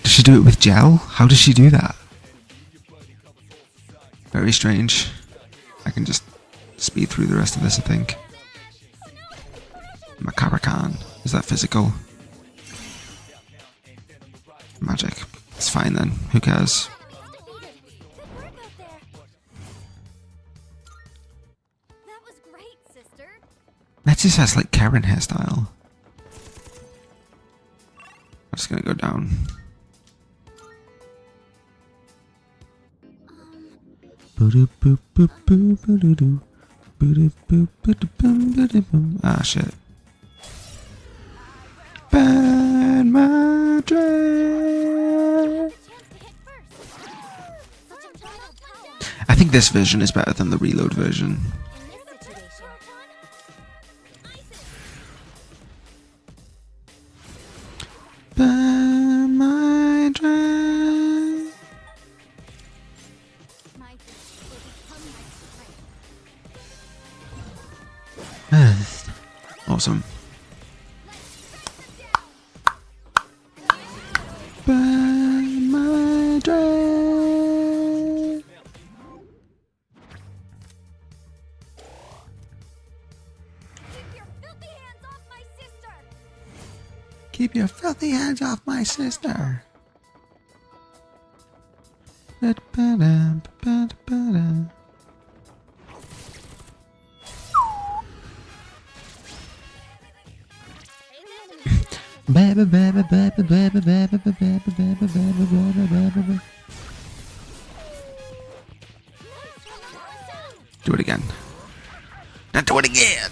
Speaker 1: Does she do it with gel? How does she do that? Very strange. I can just speed through the rest of this, I think. Macaracan. Is that physical? Magic. It's fine then. Who cares? Metis has like Karen hairstyle. I'm just gonna go down. Ah, shit. Burn my dress. I think this version is better than the reload version. Burn my dress. Awesome. Burn my dress. Keep your filthy hands off my sister. Do it again. Now do it again.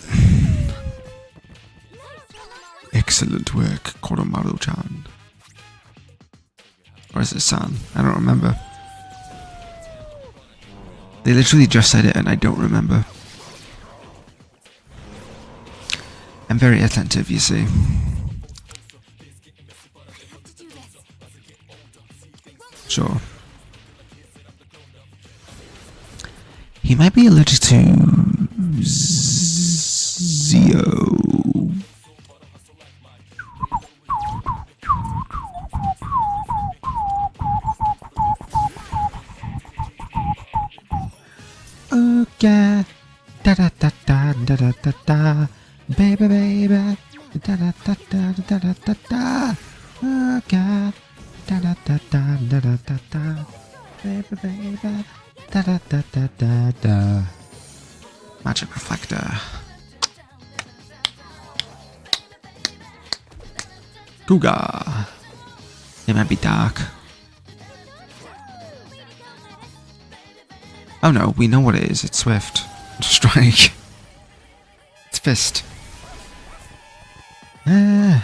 Speaker 1: Excellent work, Koromaru-chan. Or is it San? I don't remember. They literally just said it and I don't remember. I'm very attentive, you see. Sure. He might be allergic to Zio. Okay. Da da da da da da da da. Baby baby. Da da da da da da da da. Okay. Da da da da da da da da. Baby baby. Da da da da da da. Magic reflector. Guga. It might be dark. Oh no, we know what it is. It's Swift. Strike. It's Fist. Ah.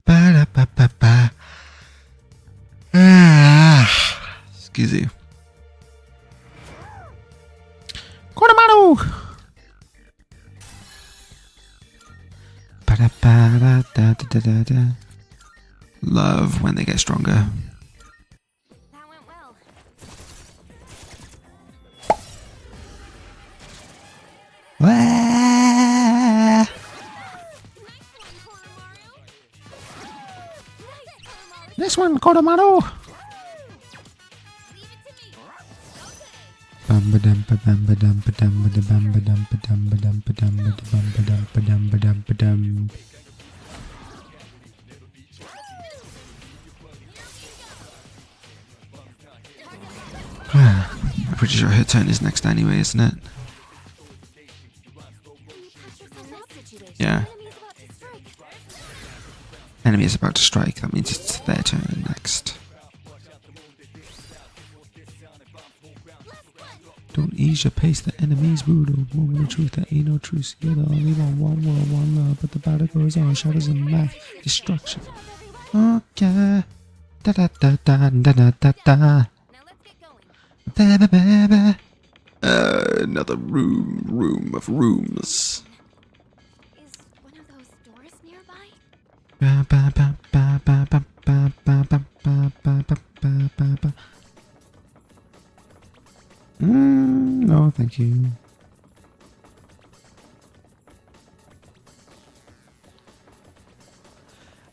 Speaker 1: Ba-da-ba-ba-ba. Ah. Excuse you. Koromaru! Ba-da-ba-da-da-da-da-da. Love when they get stronger.
Speaker 2: That went well.
Speaker 1: Wah! This one, Koromaru! Bum-ba-dum-ba-dum-ba-dum-ba-dum-ba-dum-ba-dum-ba-dum-ba-dum-ba-dum-ba-dum. I'm pretty sure her turn is next anyway, isn't it? Yeah. Enemy is about to strike, that means it's their turn next. Don't ease your pace, the enemy's brutal. Moment of truth, there ain't no truce. You're the only one world, one love. But the battle goes on, shadows and math, destruction. Okay. Da da da da da da da da.
Speaker 2: Now let's get
Speaker 1: Another room of rooms.
Speaker 2: Is one of those doors nearby?
Speaker 1: No, thank you.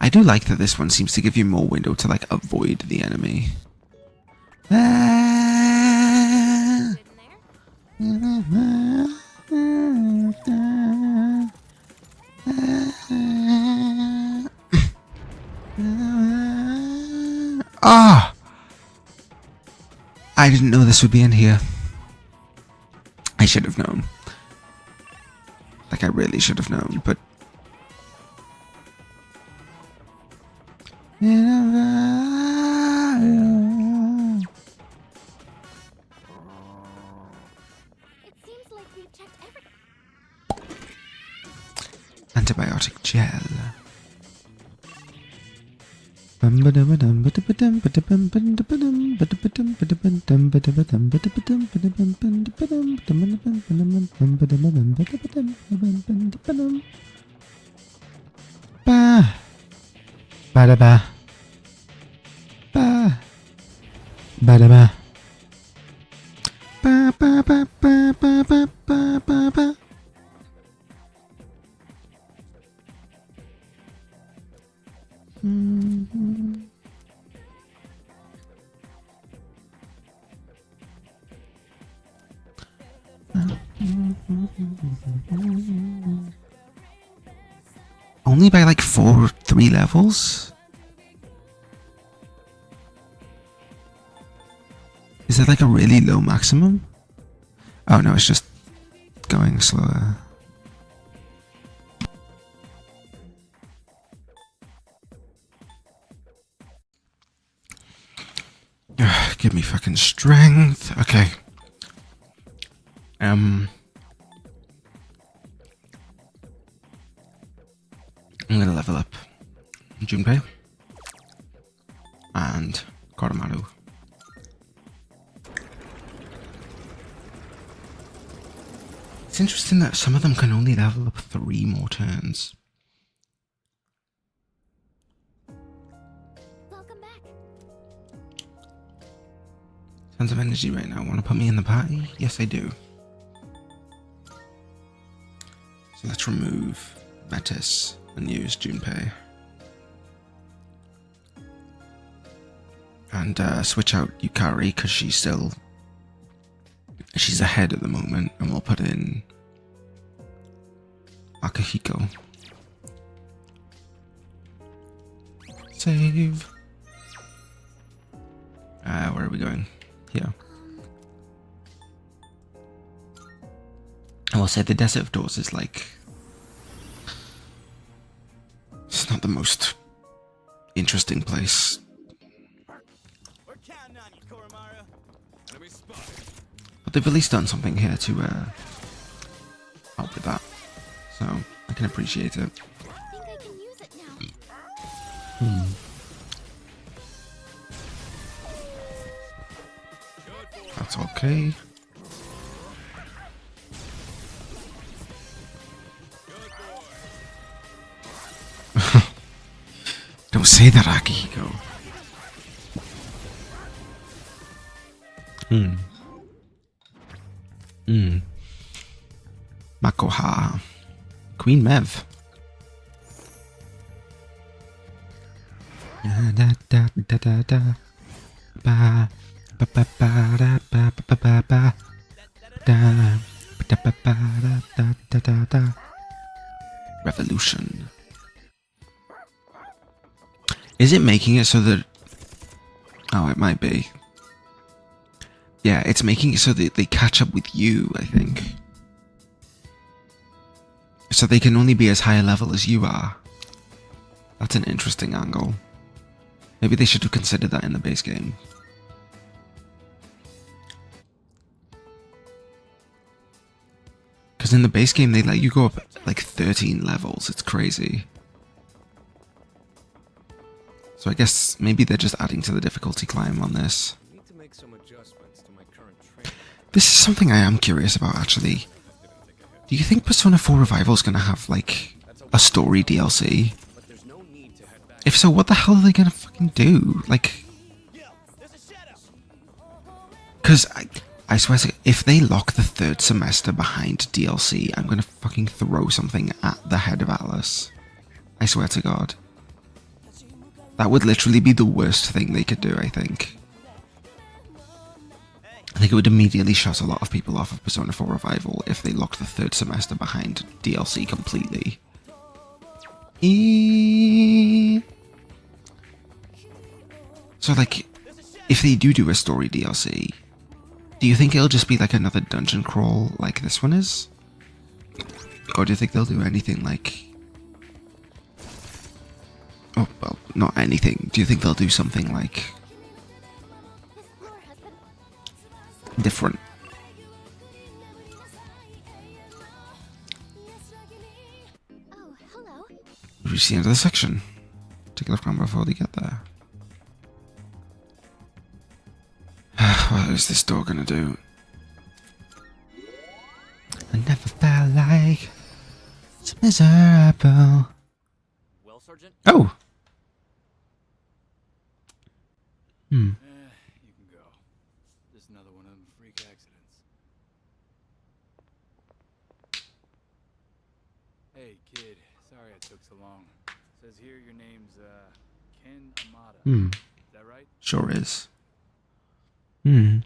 Speaker 1: I do like that this one seems to give you more window to like avoid the enemy.
Speaker 2: Good in there?
Speaker 1: Ah! I didn't know this would be in here. I should have known. Like, I really should have known, but...
Speaker 2: It seems like we've checked every.
Speaker 1: Antibiotic gel. Ba. Ba da ba. Ba. Ba da ba. Ba ba ba ba ba ba ba ba ba. Only by like 3 levels? Is that like a really low maximum? Oh no, it's just going slower. Give me fucking strength. Okay. I'm gonna level up Junpei and Koromaru. It's interesting that some of them can only level up 3 more turns.
Speaker 2: Welcome back.
Speaker 1: Tons of energy right now. Want to put me in the party? Yes, I do. So let's remove Metis and use Junpei. And switch out Yukari because she's ahead at the moment, and we'll put in Akihiko. Save. Where are we going? Here. I will say the Desert of Doors is like... It's not the most interesting place.
Speaker 3: We're counting on you, Koromaru. Enemy spotted.
Speaker 1: But they've at least done something here to help with that. So, I can appreciate it.
Speaker 2: I think I can use it now.
Speaker 1: That's okay. Don't say that, Akihiko. Makoha. Queen Mev. Da da da da da da. Ba ba ba ba da ba ba ba ba. Da da ba ba da da da da. Revolution. Is it making it so that... Oh, it might be. Yeah, it's making it so that they catch up with you, I think. So they can only be as high a level as you are. That's an interesting angle. Maybe they should have considered that in the base game. Because in the base game, they let you go up like 13 levels. It's crazy. So I guess maybe they're just adding to the difficulty climb on this.
Speaker 4: Need to make some adjustments.
Speaker 3: adjustments to my current training.
Speaker 1: This is something I am curious about, actually. Do you think Persona 4 Revival is going to have, like, a story DLC?
Speaker 3: But there's no need to head back.
Speaker 1: If so, what the hell are they going to fucking do? Like, because I swear to, if they lock the third semester behind DLC, I'm going to fucking throw something at the head of Alice. I swear to God. That would literally be the worst thing they could do, I think. I think it would immediately shut a lot of people off of Persona 4 Revival if they locked the third semester behind DLC completely. So, like, if they do a story DLC, do you think it'll just be like another dungeon crawl like this one is? Or do you think they'll do anything like... Oh, well, not anything. Do you think they'll do something like... different?
Speaker 2: Oh, hello.
Speaker 1: Reach the end of the section. Take a look around before they get there. What is this door gonna do? I never felt like it's miserable.
Speaker 3: Well, Sergeant?
Speaker 1: Oh!
Speaker 3: You can go. Just another one of them freak accidents. Hey, kid. Sorry I took so long. Says here your name's, Ken Amada. Is that right?
Speaker 1: Sure is.
Speaker 3: Jeez.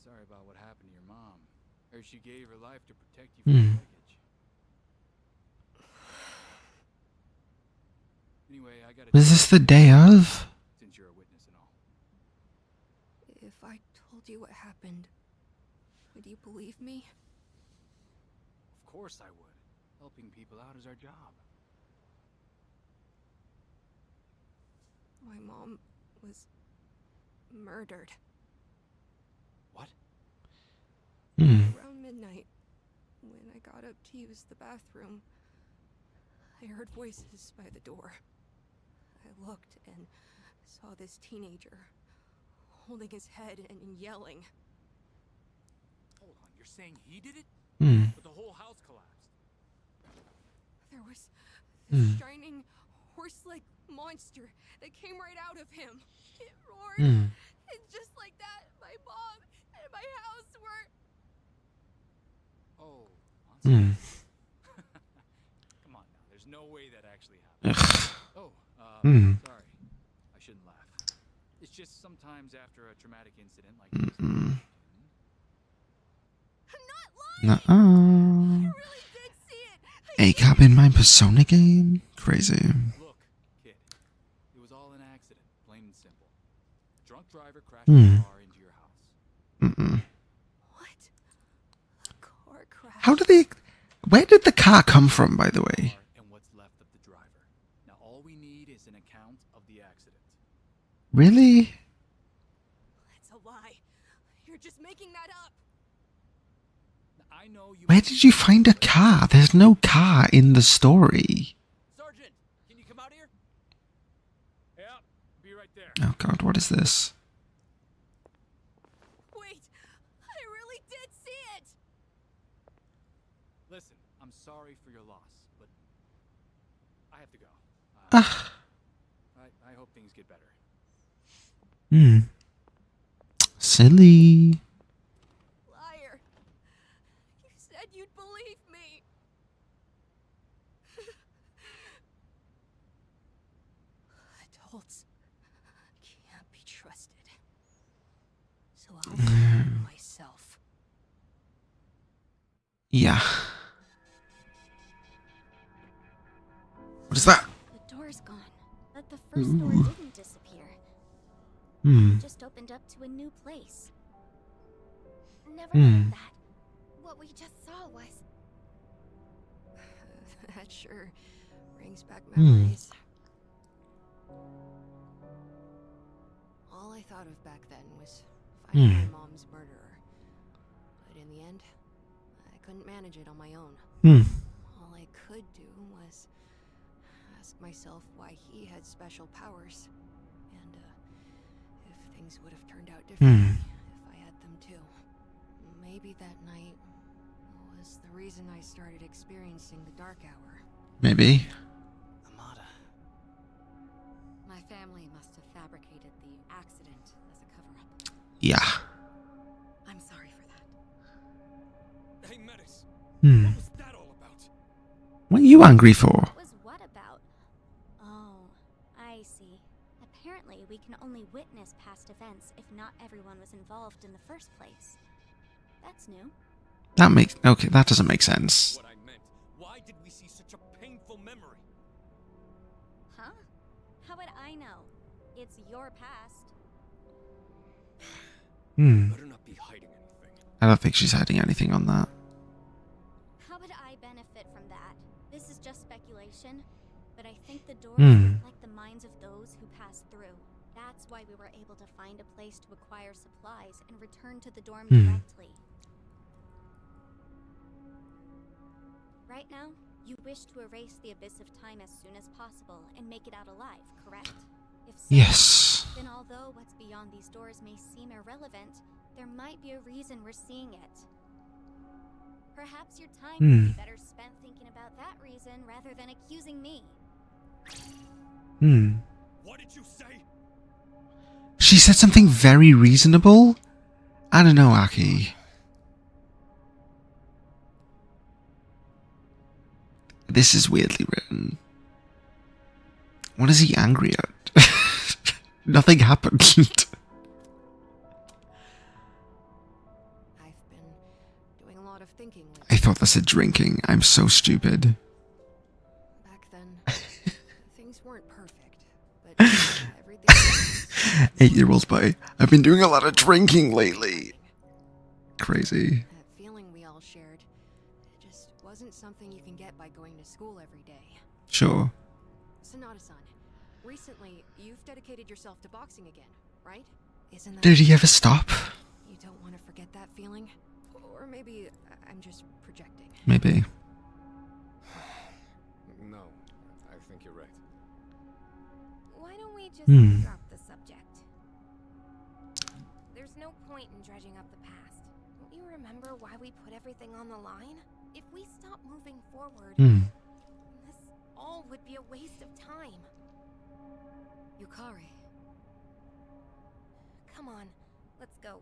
Speaker 3: Sorry about what happened to your mom. Heard she gave her life to protect you from the wreckage. Anyway, I gotta...
Speaker 1: Was this the day of?
Speaker 3: Since you're a witness and all.
Speaker 5: If I told you what happened, would you believe me?
Speaker 3: Of course I would. Helping people out is our job.
Speaker 5: My mom was murdered.
Speaker 3: What?
Speaker 5: Around midnight, when I got up to use the bathroom, I heard voices by the door. I looked and saw this teenager holding his head and yelling.
Speaker 3: Hold on, you're saying he did it? But the whole house collapsed.
Speaker 5: There was this shining horse-like monster that came right out of him. It roared, and just like that, my mom and my house were...
Speaker 3: Oh, monster. Come on now, there's no way that actually happened. Oh, sorry. I shouldn't laugh. It's just sometimes after a traumatic incident like this.
Speaker 5: I'm not lying! I really did see it!
Speaker 1: ACAB in my Persona game? Crazy.
Speaker 3: Look, kid. It was all an accident, plain and simple. Drunk driver crashed his car into your house.
Speaker 5: What? A car crash?
Speaker 1: How did they... Where did the car come from, by the way?
Speaker 3: And what's left of the driver. Now all we need is an account of the accident.
Speaker 1: Really?
Speaker 5: It's a lie. You're just making that up.
Speaker 3: I know you.
Speaker 1: Where did you find a car? There's no car in the story.
Speaker 3: Sergeant, can you come out here? Yeah, be right there.
Speaker 1: Oh god, what is this?
Speaker 5: Wait, I really did see it.
Speaker 3: Listen, I'm sorry for your loss, but I have to go. I hope things get better.
Speaker 1: Silly.
Speaker 5: Liar. You said you'd believe me. Adults can't be trusted. So I'll do it myself.
Speaker 1: Yeah. What is that?
Speaker 2: The door's gone, but the first door didn't disappear.
Speaker 1: Hmm.
Speaker 2: It just opened up to a new place. Never mind that. What we just saw was...
Speaker 5: That sure brings back memories. All I thought of back then was finding my mom's murderer. But in the end, I couldn't manage it on my own. All I could do was ask myself why he had special powers. And things would have turned out differently if I had them too. Maybe that night was the reason I started experiencing the dark hour.
Speaker 1: Maybe.
Speaker 3: Amada.
Speaker 5: My family must have fabricated the accident as a cover-up.
Speaker 1: Yeah.
Speaker 5: I'm sorry for that.
Speaker 3: Hey, Metis.
Speaker 1: Hmm.
Speaker 3: What was that all about?
Speaker 1: What are you angry for?
Speaker 2: Was what about? Oh, I see. Apparently, we can only witness past events if not everyone was involved in the first place. That's new.
Speaker 1: That makes... Okay, that doesn't make sense.
Speaker 3: What I meant. Why did we see such a painful memory?
Speaker 2: Huh? How would I know? It's your past.
Speaker 3: Better not be hiding anything.
Speaker 1: I don't think she's hiding anything on that.
Speaker 2: How would I benefit from that? This is just speculation, but I think the doors reflect the minds of those who passed through. That's why we were able to find a place to acquire supplies and return to the dorm directly. Right now, you wish to erase the abyss of time as soon as possible and make it out alive, correct? If so,
Speaker 1: Yes.
Speaker 2: then although what's beyond these doors may seem irrelevant, there might be a reason we're seeing it. Perhaps your time would be better spent thinking about that reason rather than accusing me.
Speaker 3: What did you say?
Speaker 1: She said something very reasonable? I don't know, Aki. This is weirdly written. What is he angry at? Nothing happened.
Speaker 5: I've been doing a lot of thinking lately.
Speaker 1: I thought that said drinking. I'm so stupid.
Speaker 5: Back then, things weren't perfect, but everything was
Speaker 1: 8-year-old's boy. I've been doing a lot of drinking lately. Crazy.
Speaker 5: that feeling we all shared. It just wasn't something you can get by going to school every day.
Speaker 1: Sure.
Speaker 5: Sonata-san, recently you've dedicated yourself to boxing again, right? Isn't that
Speaker 1: Did he ever stop?
Speaker 5: you don't want to forget that feeling? Or maybe I'm just projecting.
Speaker 1: Maybe.
Speaker 3: No, I think you're right.
Speaker 6: Why don't we just drop the subject? There's no point in dredging up the past. Don't you remember why we put everything on the line? If we stop moving forward, this all would be a waste of time.
Speaker 5: Yukari.
Speaker 6: Come on, let's go.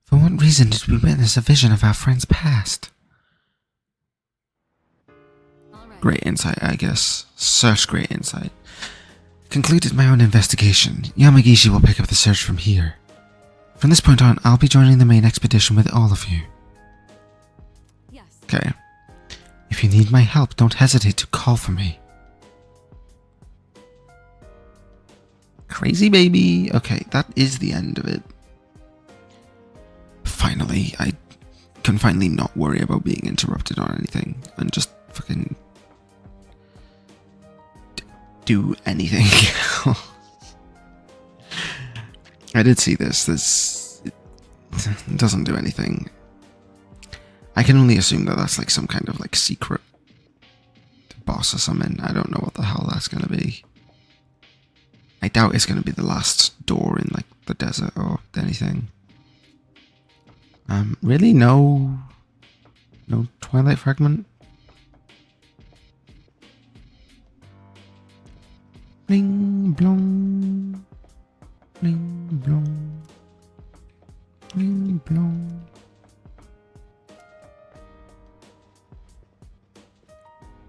Speaker 1: For what reason did we witness a vision of our friend's past?
Speaker 5: Alright.
Speaker 1: Great insight, I guess. Such great insight. Concluded my own investigation. Yamagishi will pick up the search from here. From this point on, I'll be joining the main expedition with all of you.
Speaker 5: Yes.
Speaker 1: Okay. If you need my help, don't hesitate to call for me. Crazy baby. Okay, that is the end of it. Finally, I can finally not worry about being interrupted or anything and just fucking do anything. I did see this. It doesn't do anything. I can only assume that that's like some kind of like secret boss or something. I don't know what the hell that's gonna be. I doubt it's gonna be the last door in like the desert or anything. Really? No Twilight Fragment? Bling blong. Bling blong. Bling blong.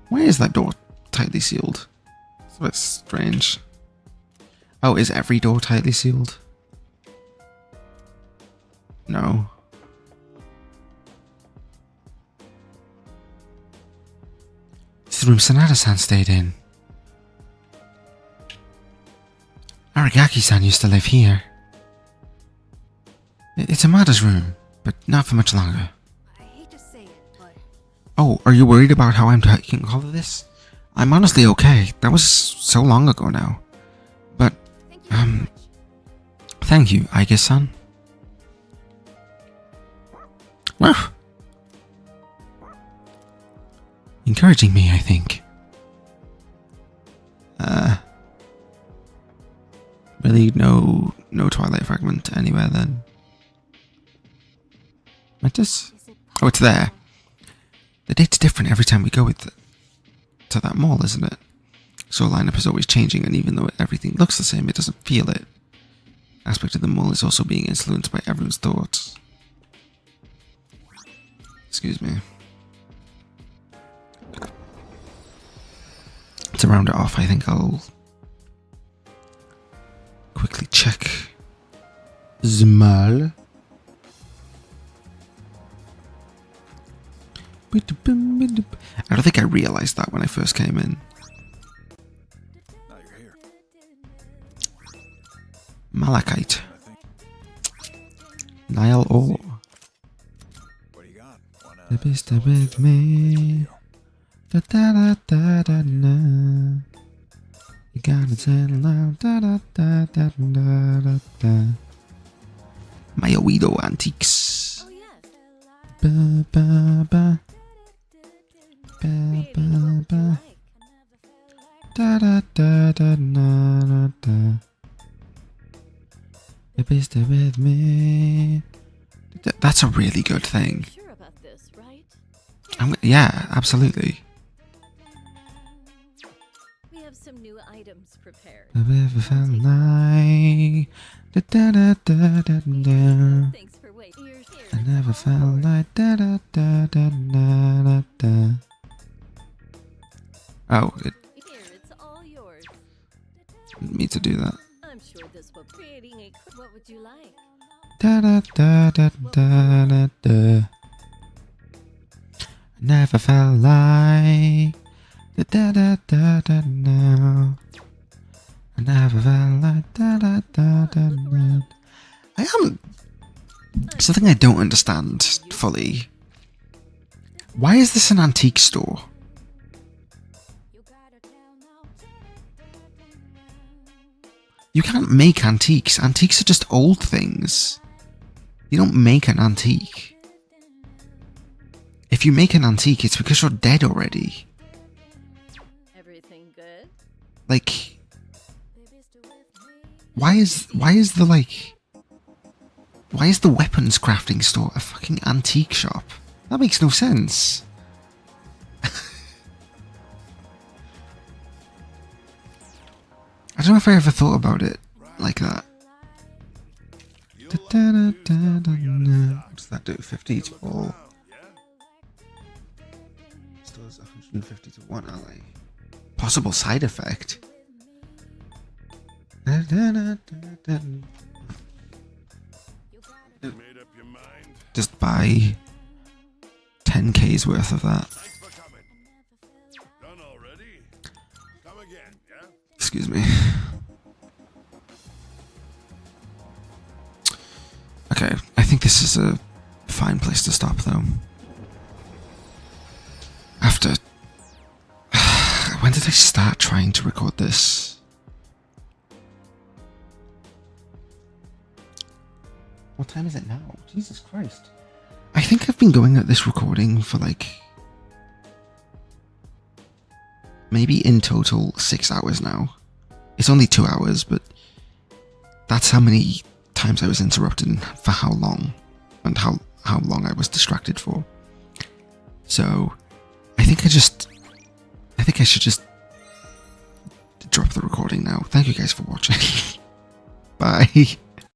Speaker 1: Why is that door tightly sealed? It's a bit strange. Oh, is every door tightly sealed? No. It's the room Sonata-san stayed in. Aragaki-san used to live here. It's Amada's room, but not for much longer.
Speaker 5: I hate to say it, but
Speaker 1: Oh, are you worried about how I'm taking all of this? I'm honestly okay. That was so long ago now. But,
Speaker 6: Thank you very much.
Speaker 1: thank you, Aigis-san. Well, encouraging me, I think. Really, no Twilight fragment anywhere then. What is? Oh, it's there. The date's different every time we go to that mall, isn't it? So lineup is always changing, and even though everything looks the same, it doesn't feel it. Aspect of the mall is also being influenced by everyone's thoughts. Excuse me. To round it off, I think I'll quickly check the mall. I don't think I realized that when I first came in.
Speaker 3: Now you're here.
Speaker 1: Malachite. Nile ore.
Speaker 3: What do you got?
Speaker 1: The beast with me. Da da da da da da. You gotta tell loud. Da da da da da da da. Mayoido Antiques.
Speaker 6: Oh yes.
Speaker 1: Ba ba ba. Ba ba ba. Da da da da da da. The beast with me. That's a really good thing.
Speaker 7: Sure about this, right?
Speaker 1: Yeah, absolutely.
Speaker 7: We have some new items prepared.
Speaker 1: The river fell like da da da da da da.
Speaker 7: Thanks for waiting. Here,
Speaker 1: I never felt like da da da da da da da. Oh, it
Speaker 7: here, it's all yours.
Speaker 1: didn't mean to do that.
Speaker 7: I'm sure this will creating a. What would you like?
Speaker 1: Da da da da da da da. I never felt like da da da da da. I never felt like da da da da da. I am something I don't understand fully. Why is this an antique store? You can't make antiques. Antiques are just old things. You don't make an antique. If you make an antique, it's because you're dead already.
Speaker 7: Everything good?
Speaker 1: Like, why is the weapons crafting store a fucking antique shop? That makes no sense. I don't know if I ever thought about it like that. What does that do? 50 to all. Stores 150 to one ally. Possible side effect. Just buy 10k's worth of that. Excuse me. Okay, I think this is a fine place to stop though. After... when did I start trying to record this? What time is it now? Jesus Christ. I think I've been going at this recording for like... maybe in total 6 hours now. It's only 2 hours, but that's how many times I was interrupted for how long, and how long I was distracted for. So I think I should just drop the recording now. Thank you guys for watching. Bye.